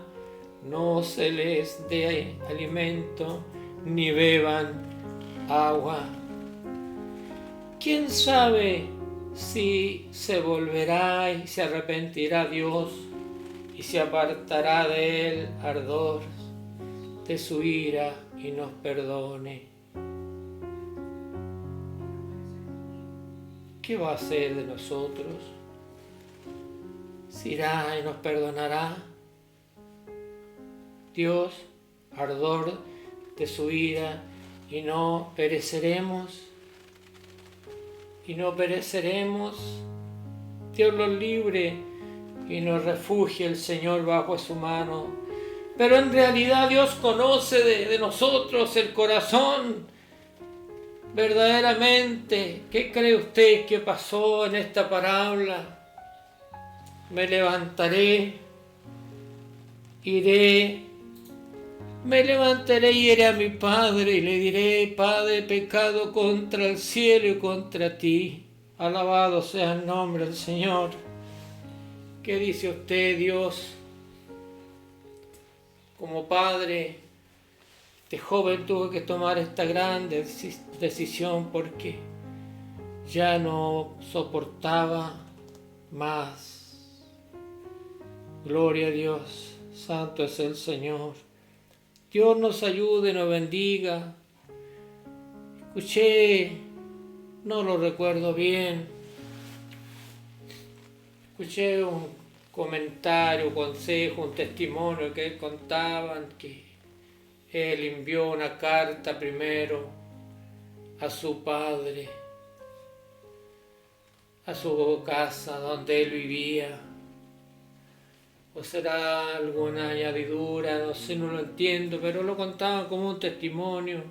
no se les dé alimento, ni beban agua. ¿Quién sabe si se volverá y se arrepentirá Dios y se apartará de él ardor de su ira y nos perdone? ¿Qué va a hacer de nosotros? ¿Se irá y nos perdonará? Dios, ardor de su ira, y no pereceremos. Y no pereceremos. Dios los libre y nos refugie el Señor bajo su mano. Pero en realidad Dios conoce de nosotros el corazón. Verdaderamente, ¿qué cree usted que pasó en esta parábola? Me levantaré y iré a mi padre y le diré, Padre, he pecado contra el cielo y contra ti. Alabado sea el nombre del Señor. ¿Qué dice usted, Dios? Como padre, este joven tuvo que tomar esta gran decisión porque ya no soportaba más. Gloria a Dios, santo es el Señor. Dios nos ayude, nos bendiga. Escuché, no lo recuerdo bien, escuché un comentario, un consejo, un testimonio que contaban que él envió una carta primero a su padre, a su casa donde él vivía. O será alguna añadidura, no sé, no lo entiendo, pero lo contaban como un testimonio.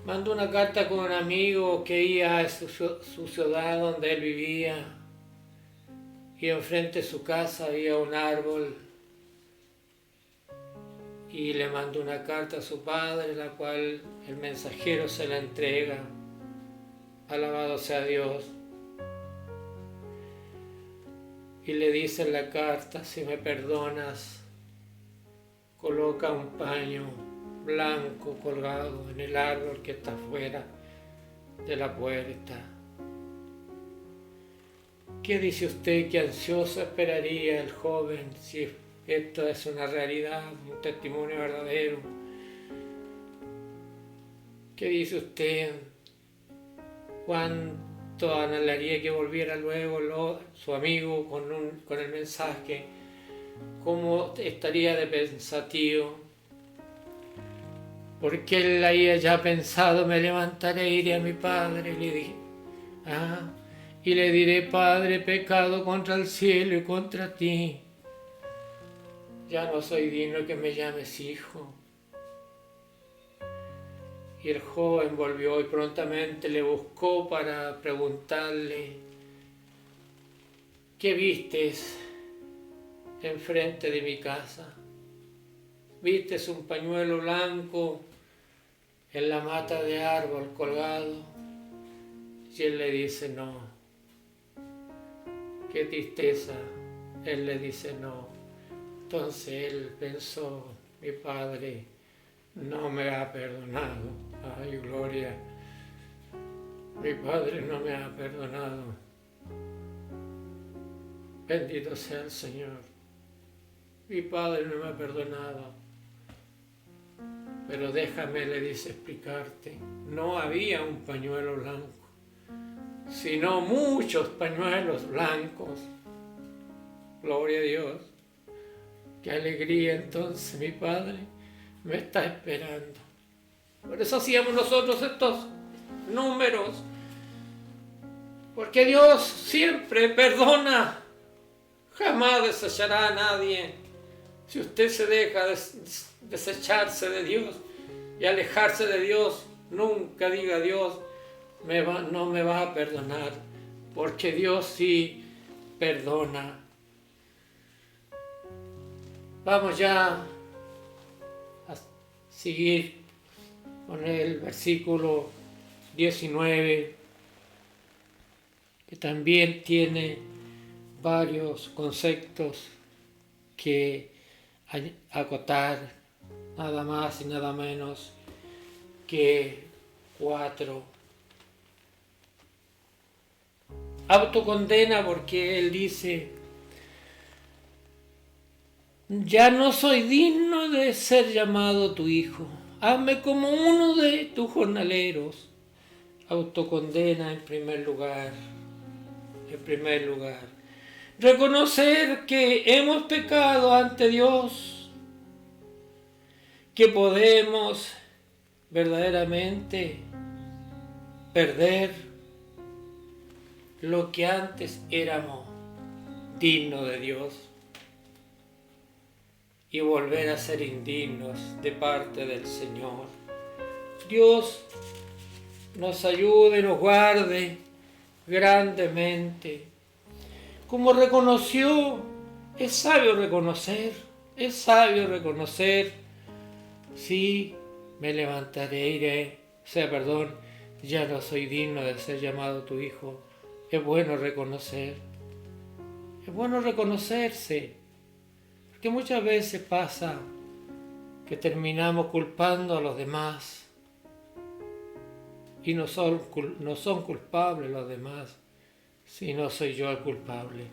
Mandó una carta con un amigo que iba a su ciudad donde él vivía, y enfrente de su casa había un árbol, y le mandó una carta a su padre, la cual el mensajero se la entrega. Alabado sea Dios. y le dice en la carta: si me perdonas, coloca un paño blanco colgado en el árbol que está fuera de la puerta. ¿Qué dice usted que ansioso esperaría el joven si esto es una realidad, un testimonio verdadero? ¿Qué dice usted? ¿Cuánto anhelaría que volviera luego su amigo con el mensaje? ¿Cómo estaría de pensativo? Porque él había ya pensado: me levantaré, iré a mi padre, le dije. Y le diré: Padre, he pecado contra el cielo y contra ti. Ya no soy digno que me llames hijo. Y el joven volvió y prontamente le buscó para preguntarle: ¿qué vistes enfrente de mi casa? ¿Vistes un pañuelo blanco en la mata de árbol colgado? Y él le dice: no. Qué tristeza. Él le dice: no. Entonces él pensó: mi padre no me ha perdonado. Ay, gloria. Mi padre no me ha perdonado. Bendito sea el Señor. Mi padre no me ha perdonado. Pero déjame, le dice, explicarte. No había un pañuelo blanco, sino muchos pañuelos blancos. Gloria a Dios. Qué alegría. Entonces mi Padre me está esperando. Por eso hacíamos nosotros estos números. Porque Dios siempre perdona. Jamás desechará a nadie. Si usted se deja desecharse de Dios y alejarse de Dios, nunca diga: Dios no me va a perdonar. Porque Dios sí perdona. Vamos ya a seguir con el versículo 19, que también tiene varios conceptos que acotar, nada más y nada menos que 4. Autocondena, porque él dice: ya no soy digno de ser llamado tu hijo. Hazme como uno de tus jornaleros. Autocondena en primer lugar. En primer lugar. Reconocer que hemos pecado ante Dios. Que podemos verdaderamente perder lo que antes éramos dignos de Dios. Y volver a ser indignos de parte del Señor. Dios nos ayude, nos guarde grandemente. Como reconoció, es sabio reconocer, sí, me levantaré, iré, ya no soy digno de ser llamado tu hijo. Es bueno reconocerse. Que muchas veces pasa que terminamos culpando a los demás y no son culpables los demás, sino soy yo el culpable.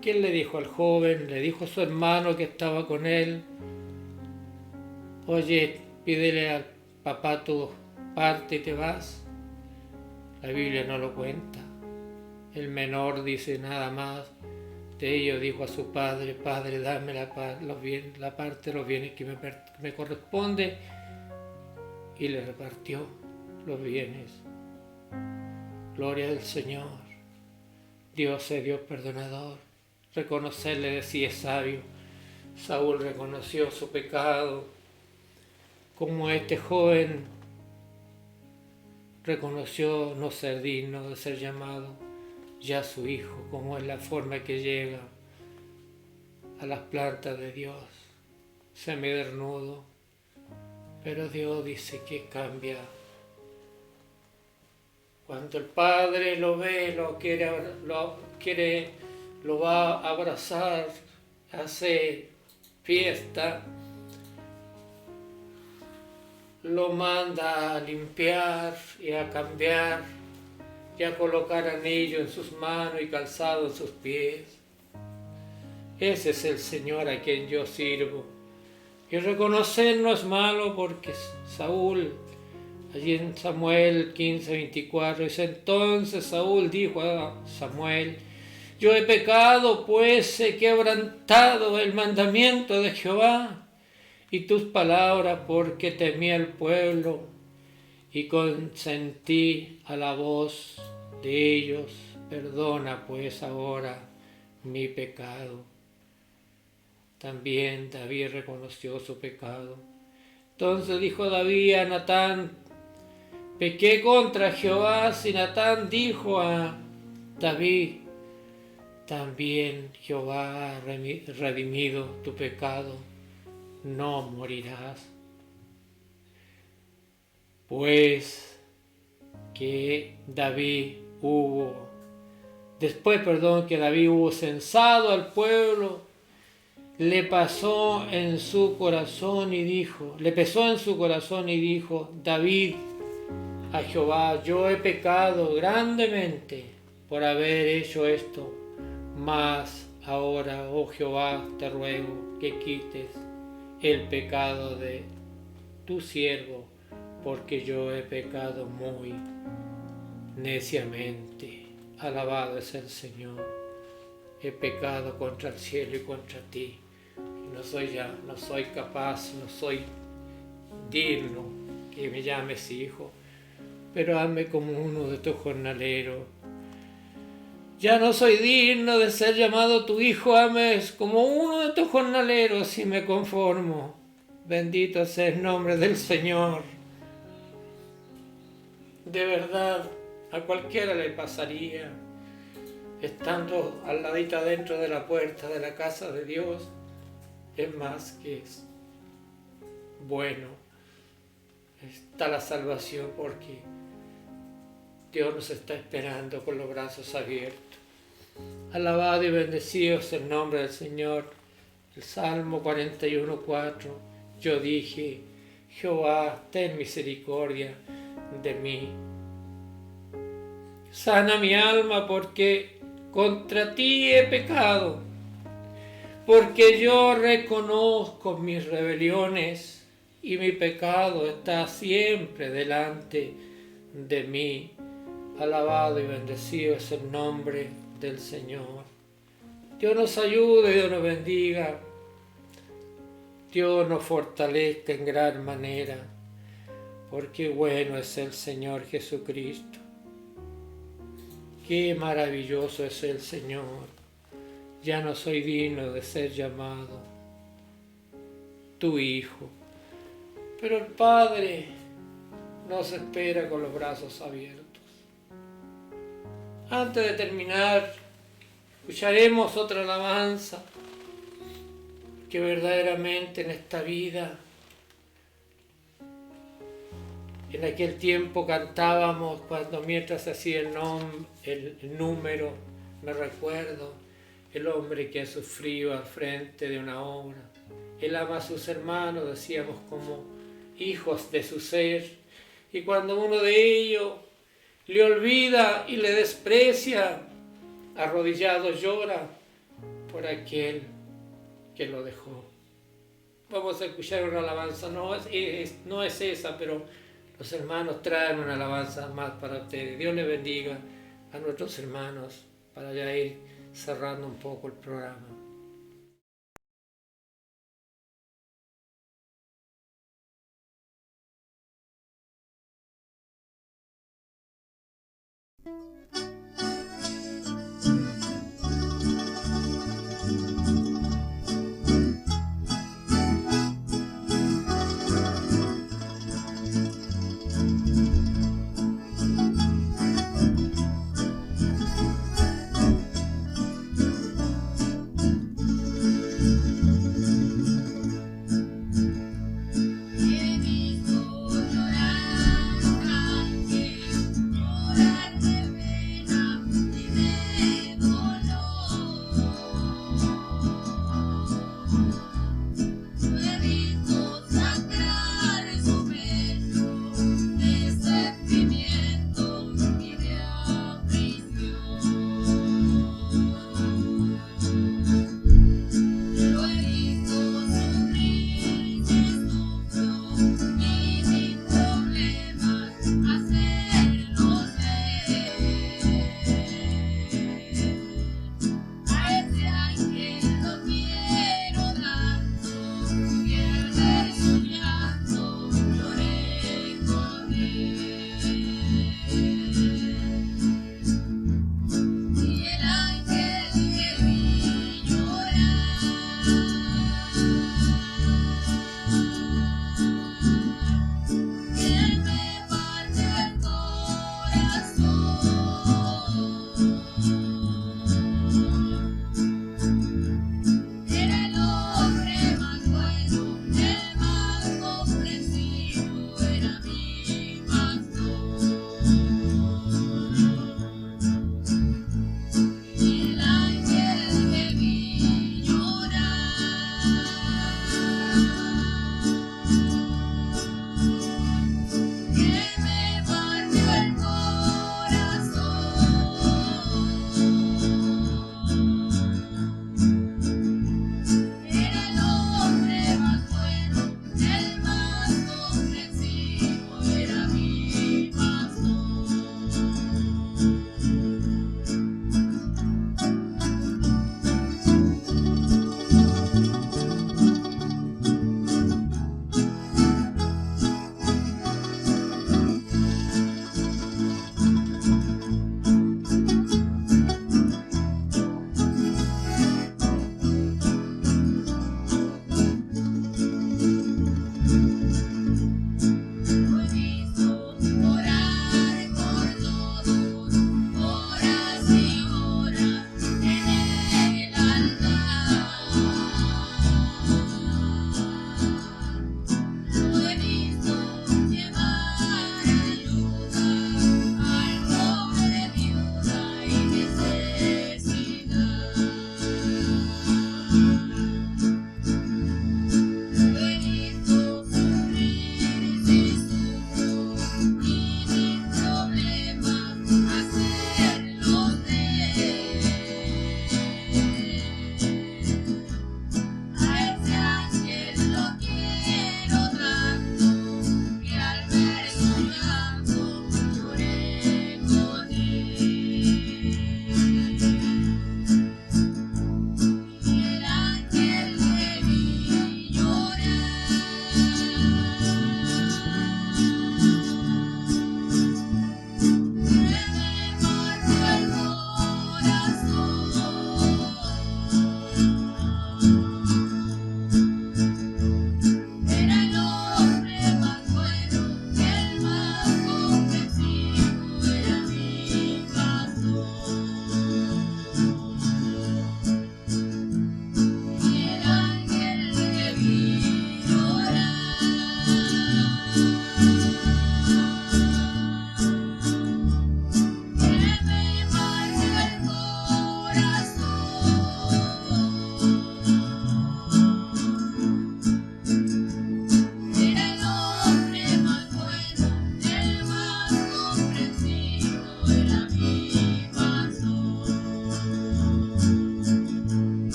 ¿Quién le dijo al joven? Le dijo a su hermano que estaba con él: oye, pídele al papá tu parte y te vas. La Biblia no lo cuenta. El menor dice nada más. De ello dijo a su padre: Padre, dame la parte de los bienes que me corresponde, y le repartió los bienes. Gloria al Señor. Dios es Dios perdonador. Reconocerle de sí es sabio. Saúl reconoció su pecado, como este joven reconoció no ser digno de ser llamado ya su hijo, como es la forma que llega a las plantas de Dios, semidesnudo, pero Dios dice que cambia. Cuando el Padre lo ve, lo quiere lo va a abrazar, hace fiesta, lo manda a limpiar y a cambiar y a colocar anillo en sus manos y calzado en sus pies. Ese es el Señor a quien yo sirvo. Y reconocer no es malo, porque Saúl, allí en Samuel 15:24, dice: entonces Saúl dijo a Samuel: yo he pecado, pues he quebrantado el mandamiento de Jehová y tus palabras, porque temí al pueblo y consentí a la voz de ellos. Perdona pues ahora mi pecado. También David reconoció su pecado. Entonces dijo David a Natán: pequé contra Jehová. Si Natán dijo a David: también Jehová ha redimido tu pecado, no morirás. Pues que David hubo censado al pueblo, le pesó en su corazón y dijo: David a Jehová: yo he pecado grandemente por haber hecho esto, mas ahora, oh Jehová, te ruego que quites el pecado de tu siervo, porque yo he pecado muy neciamente. Alabado es el Señor. He pecado contra el cielo y contra ti. No soy capaz, no soy digno que me llames hijo, pero hazme como uno de tus jornaleros. Ya no soy digno de ser llamado tu hijo, hazme como uno de tus jornaleros y me conformo. Bendito sea el nombre del Señor. De verdad, a cualquiera le pasaría, estando al ladito dentro de la puerta de la casa de Dios. Es más que bueno, está la salvación, porque Dios nos está esperando con los brazos abiertos. Alabado y bendecido es el nombre del Señor. El Salmo 41:4. Yo dije: Jehová, ten misericordia de mí. Sana mi alma, porque contra ti he pecado, porque yo reconozco mis rebeliones y mi pecado está siempre delante de mí. Alabado y bendecido es el nombre del Señor. Dios nos ayude, Dios nos bendiga, Dios nos fortalezca en gran manera, porque bueno es el Señor Jesucristo. Qué maravilloso es el Señor. Ya no soy digno de ser llamado tu hijo, pero el Padre nos espera con los brazos abiertos. Antes de terminar, escucharemos otra alabanza, que verdaderamente en esta vida, en aquel tiempo cantábamos mientras se hacía el número, me recuerdo: el hombre que ha sufrido al frente de una obra, él ama a sus hermanos, decíamos, como hijos de su ser, y cuando uno de ellos le olvida y le desprecia, arrodillado llora por aquel que lo dejó. Vamos a escuchar una alabanza, no es esa, pero los hermanos traen una alabanza más para ustedes. Dios les bendiga a nuestros hermanos, para ya ir cerrando un poco el programa. He visto llorar, llorar de ver.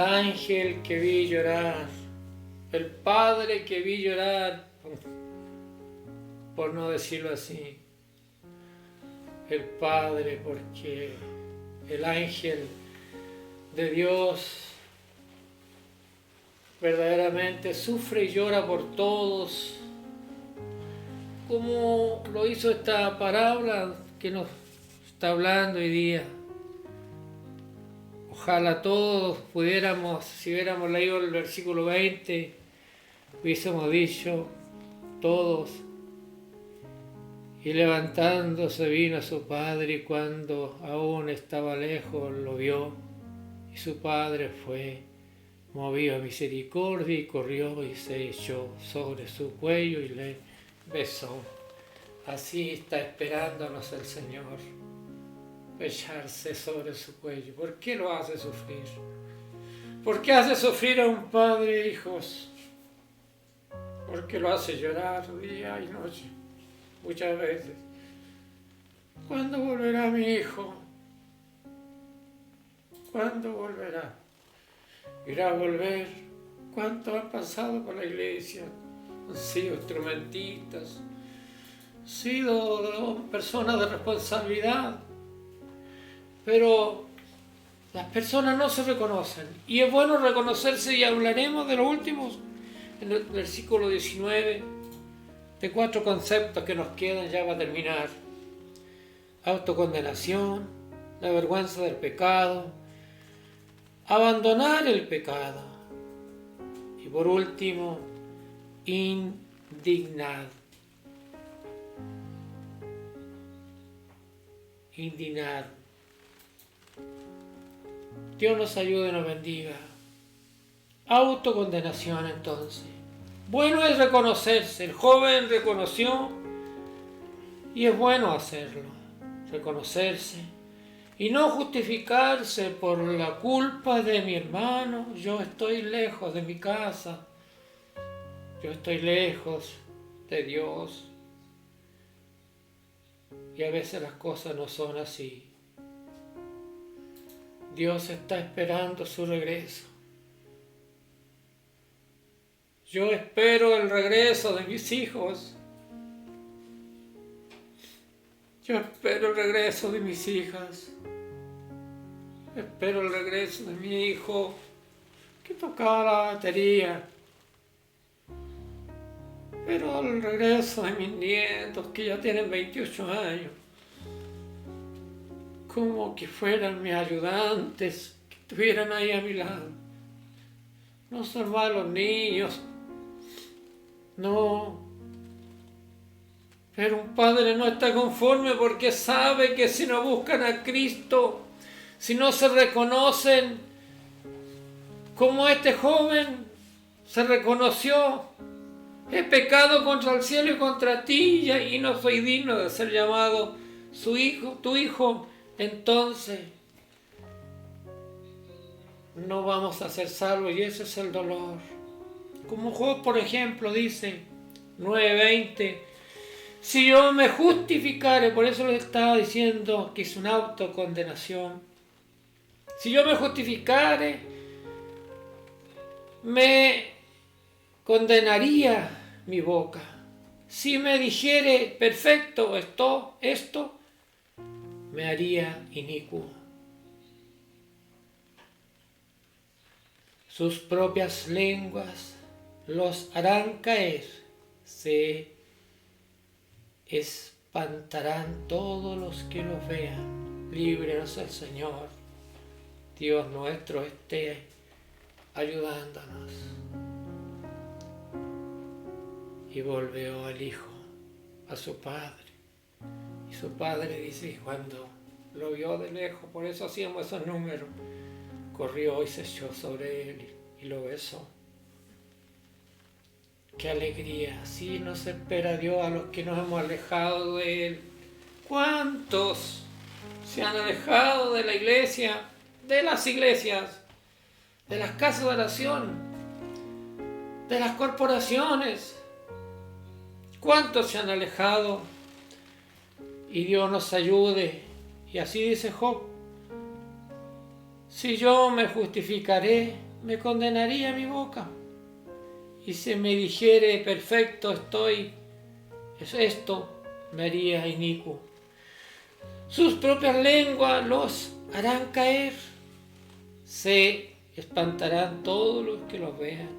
ángel que vi llorar, el padre que vi llorar, por no decirlo así, el padre, porque el ángel de Dios verdaderamente sufre y llora por todos, como lo hizo esta parábola que nos está hablando hoy día. Ojalá todos pudiéramos, si hubiéramos leído el versículo 20, hubiésemos dicho todos, y levantándose vino a su padre, y cuando aún estaba lejos lo vio, y su padre fue movido a misericordia y corrió y se echó sobre su cuello y le besó. Así está esperándonos el Señor, echarse sobre su cuello. ¿Por qué lo hace sufrir? ¿Por qué hace sufrir a un padre, hijos? Porque lo hace llorar día y noche, muchas veces. ¿Cuándo volverá mi hijo? ¿Cuándo volverá? ¿Irá a volver? ¿Cuántos han pasado por la iglesia? Han sido instrumentistas, han sido personas de responsabilidad, pero las personas no se reconocen. Y es bueno reconocerse, y hablaremos de los últimos, en el versículo 19, de 4 conceptos que nos quedan ya para terminar. Autocondenación, la vergüenza del pecado, abandonar el pecado, y por último, indignado. Dios nos ayude y nos bendiga. Autocondenación, entonces. Bueno es reconocerse. El joven reconoció, y es bueno hacerlo, reconocerse y no justificarse por la culpa de mi hermano. Yo estoy lejos de mi casa, yo estoy lejos de Dios, y a veces las cosas no son así. Dios está esperando su regreso. Yo espero el regreso de mis hijos. Yo espero el regreso de mis hijas. Espero el regreso de mi hijo que tocaba la batería. Pero el regreso de mis nietos que ya tienen 28 años. Como que fueran mis ayudantes, que estuvieran ahí a mi lado. No son malos niños. No. Pero un padre no está conforme porque sabe que si no buscan a Cristo, si no se reconocen como este joven se reconoció, he pecado contra el cielo y contra ti y no soy digno de ser llamado su hijo, tu hijo, entonces no vamos a ser salvos, y ese es el dolor. Como Job, por ejemplo, dice 9:20, si yo me justificare, por eso le estaba diciendo que es una autocondenación, si yo me justificare, me condenaría mi boca. Si me dijere perfecto esto me haría inicuo. Sus propias lenguas los harán caer, se espantarán todos los que los vean. Líbrenos el Señor, Dios nuestro, esté ayudándonos. Y volvió el hijo a su padre. Y su padre dice, cuando lo vio de lejos, por eso hacíamos esos números, corrió y se echó sobre él y lo besó. ¡Qué alegría! Así nos espera Dios a los que nos hemos alejado de Él. ¿Cuántos se han alejado de la iglesia, de las iglesias, de las casas de oración, de las corporaciones? ¿Cuántos se han alejado? Y Dios nos ayude. Y así dice Job, si yo me justificaré, me condenaría mi boca. Y si me dijere, perfecto estoy, es esto, me haría inicuo. Sus propias lenguas los harán caer. Se espantarán todos los que los vean.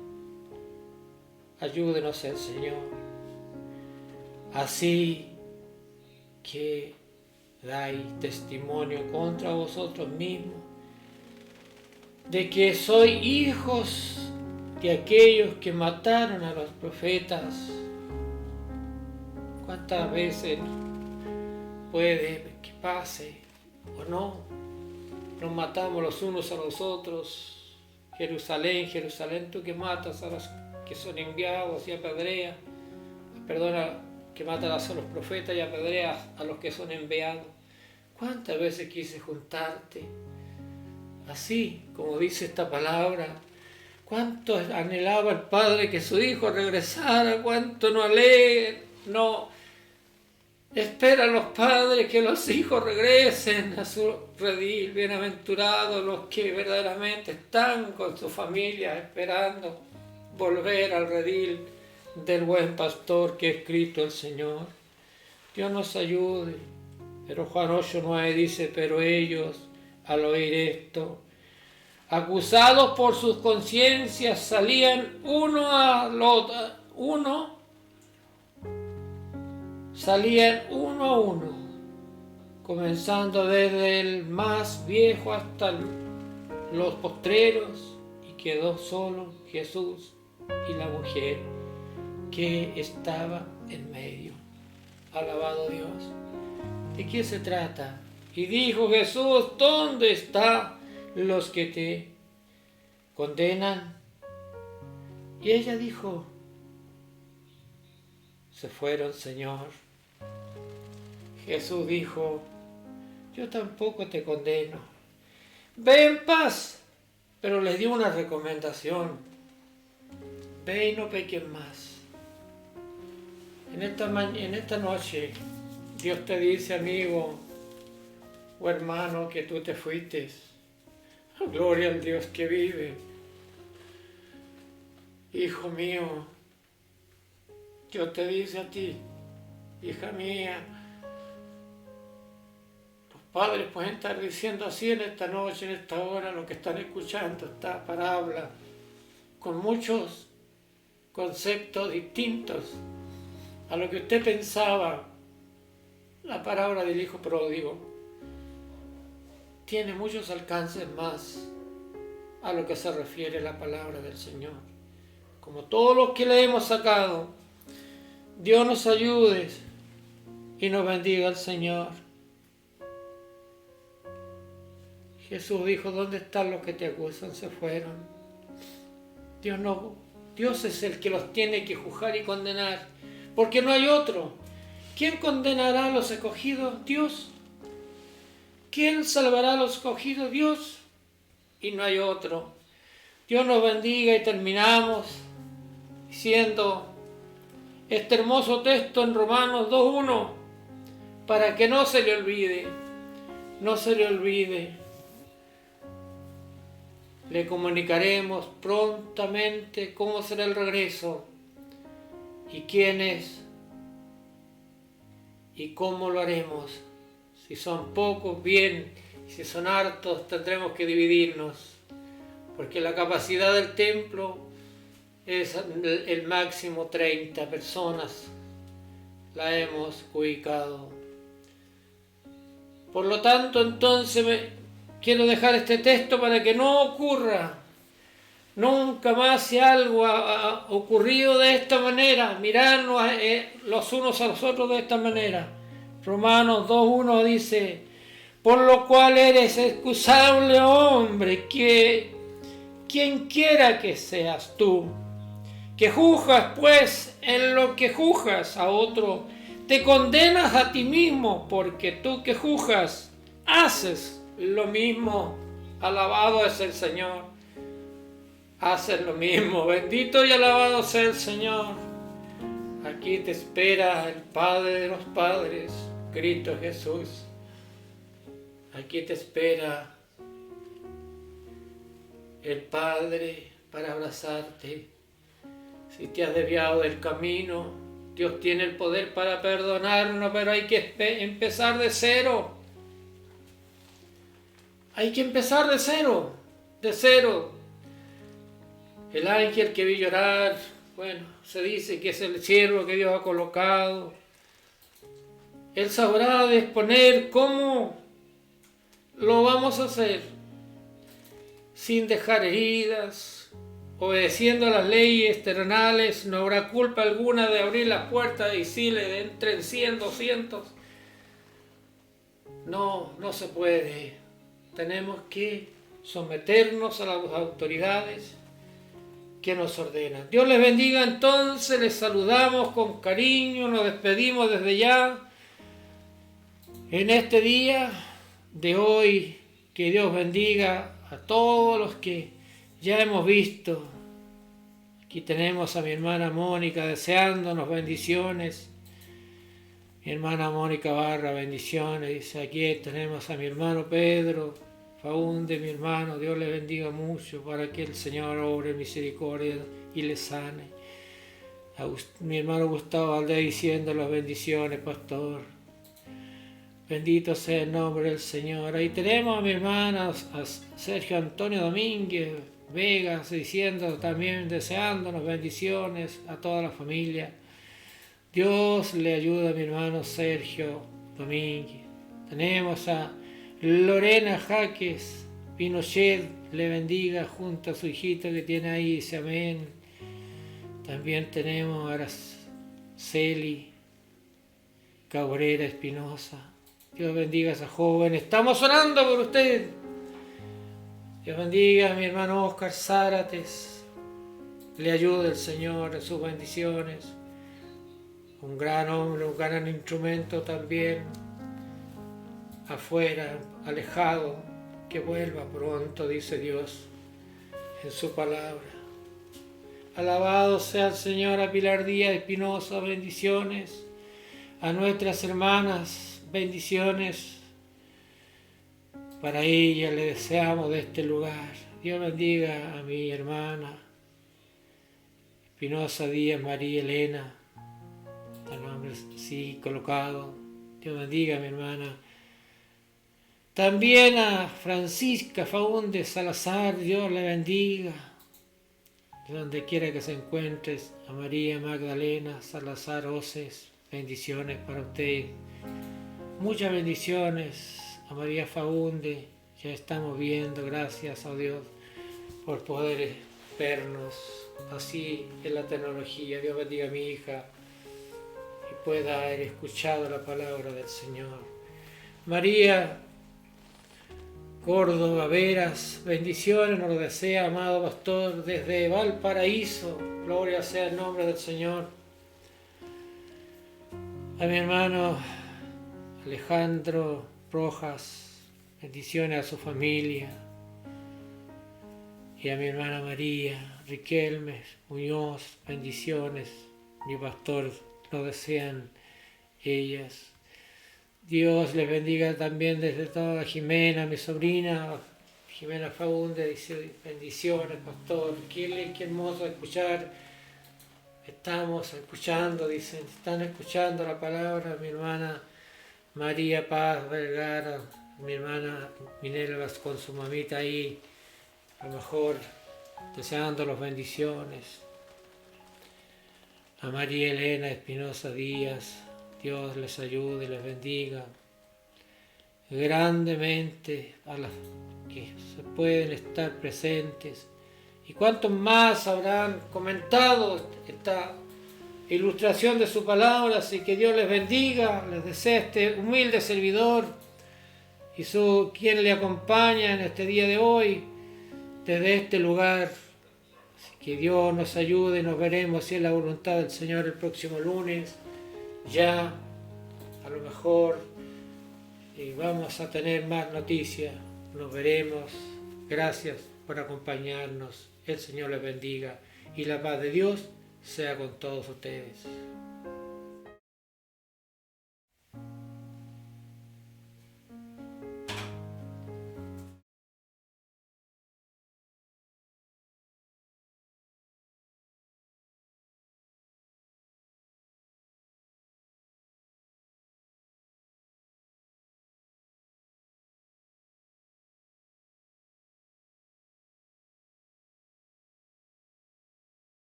Ayúdenos el Señor. Así que dais testimonio contra vosotros mismos de que sois hijos de aquellos que mataron a los profetas. ¿Cuántas veces puede que pase o no? Nos matamos los unos a los otros. Jerusalén, Jerusalén, tú que matas a los que son enviados y apedreas, que matas a los profetas y apedreas a los que son enviados. ¿Cuántas veces quise juntarte? Así como dice esta palabra. ¿Cuánto anhelaba el Padre que su Hijo regresara? ¿Cuánto no esperan los padres que los hijos regresen a su redil? Bienaventurados los que verdaderamente están con su familia esperando volver al redil del buen pastor que es Cristo el Señor. Dios nos ayude. Pero Juan 8:9 dice, pero ellos al oír esto, acusados por sus conciencias, salían uno a uno, comenzando desde el más viejo hasta los postreros, y quedó solo Jesús y la mujer que estaba en medio. Alabado Dios. ¿De qué se trata? Y dijo Jesús, ¿dónde están los que te condenan? Y ella dijo, se fueron, Señor. Jesús dijo, yo tampoco te condeno. Ve en paz. Pero les dio una recomendación. Ve y no peques más. En esta noche, Dios te dice, amigo o hermano, que tú te fuiste. Gloria al Dios que vive. Hijo mío, Dios te dice a ti, hija mía. Los padres pueden estar diciendo así en esta noche, en esta hora, lo que están escuchando, esta parábola, con muchos conceptos distintos a lo que usted pensaba. La parábola del hijo pródigo tiene muchos alcances más a lo que se refiere la palabra del Señor. Como todos los que le hemos sacado, Dios nos ayude y nos bendiga el Señor. Jesús dijo, ¿dónde están los que te acusan? Se fueron. Dios es el que los tiene que juzgar y condenar, porque no hay otro. ¿Quién condenará a los escogidos? Dios. ¿Quién salvará a los escogidos? Dios. Y no hay otro. Dios nos bendiga y terminamos diciendo este hermoso texto en Romanos 2:1 para que no se le olvide. Le comunicaremos prontamente cómo será el regreso y quiénes y cómo lo haremos. Si son pocos, bien, y si son hartos, tendremos que dividirnos, porque la capacidad del templo es el máximo 30 personas. La hemos ubicado. Por lo tanto, entonces quiero dejar este texto para que no ocurra nunca más si algo ha ocurrido de esta manera, mirarnos los unos a los otros de esta manera. Romanos 2:1 dice, por lo cual eres excusable, hombre, que quien quiera que seas tú, que juzgas pues en lo que juzgas a otro, te condenas a ti mismo, porque tú que juzgas haces lo mismo. Alabado es el Señor. Haces lo mismo. Bendito y alabado sea el Señor. Aquí te espera el Padre de los Padres, Cristo Jesús. Aquí te espera el Padre para abrazarte. Si te has desviado del camino, Dios tiene el poder para perdonarnos, pero hay que empezar de cero. Hay que empezar de cero, de cero. El ángel que vi llorar, bueno, se dice que es el siervo que Dios ha colocado. Él sabrá disponer cómo lo vamos a hacer, sin dejar heridas, obedeciendo a las leyes terrenales. No habrá culpa alguna de abrir las puertas y decirle entren 100, 200. No, no se puede. Tenemos que someternos a las autoridades que nos ordenan. Dios les bendiga entonces, les saludamos con cariño, nos despedimos desde ya. En este día de hoy, que Dios bendiga a todos los que ya hemos visto. Aquí tenemos a mi hermana Mónica deseándonos bendiciones. Mi hermana Mónica Barra, bendiciones. Dice, aquí tenemos a mi hermano Pedro Faunde, mi hermano. Dios le bendiga mucho para que el Señor obre misericordia y le sane. A mi hermano Gustavo Valdés diciendo las bendiciones, pastor. Bendito sea el nombre del Señor. Ahí tenemos a mi hermana, a Sergio Antonio Domínguez Vegas, diciendo también, deseándonos bendiciones a toda la familia. Dios le ayuda a mi hermano Sergio Domínguez. Tenemos a Lorena Jaques Pinochet, le bendiga junto a su hijito que tiene ahí, dice amén. También tenemos a Araceli Cabrera Espinosa. Dios bendiga a esa joven. Estamos orando por usted. Dios bendiga a mi hermano Oscar Zárates. Le ayude el Señor en sus bendiciones. Un gran hombre, un gran instrumento también. Afuera, alejado, que vuelva pronto, dice Dios en su palabra. Alabado sea el Señor. A Pilar Díaz Espinosa, bendiciones. A nuestras hermanas, bendiciones. Para ella le deseamos de este lugar. Dios bendiga a mi hermana Espinosa Díaz María Elena. Está el nombre sí colocado. Dios bendiga a mi hermana. También a Francisca Faúndez Salazar. Dios le bendiga. De donde quiera que se encuentre. A María Magdalena Salazar Oces. Bendiciones para usted. Muchas bendiciones a María Faunde. Ya estamos viendo, gracias a Dios por poder vernos así en la tecnología. Dios bendiga a mi hija y pueda haber escuchado la palabra del Señor. María Córdoba Veras, bendiciones nos lo desea, amado pastor, desde Valparaíso. Gloria sea el nombre del Señor. A mi hermano Alejandro Rojas, bendiciones a su familia. Y a mi hermana María Riquelme Muñoz, bendiciones. Mi pastor lo desean ellas. Dios les bendiga también desde toda Jimena, mi sobrina, Jimena Faunde, dice bendiciones, pastor. Qué hermoso escuchar. Estamos escuchando, dicen, están escuchando la palabra. Mi hermana María Paz Vergara, mi hermana Minerva con su mamita ahí, a lo mejor deseando las bendiciones. A María Elena Espinosa Díaz, Dios les ayude y les bendiga grandemente a las que se pueden estar presentes. ¿Y cuántos más habrán comentado esta ilustración de su palabra? Así que Dios les bendiga, les desea este humilde servidor y quien le acompaña en este día de hoy desde este lugar. Así que Dios nos ayude y nos veremos si es la voluntad del Señor el próximo lunes. Ya a lo mejor vamos a tener más noticias. Nos veremos. Gracias por acompañarnos. El Señor les bendiga y la paz de Dios sea con todos ustedes.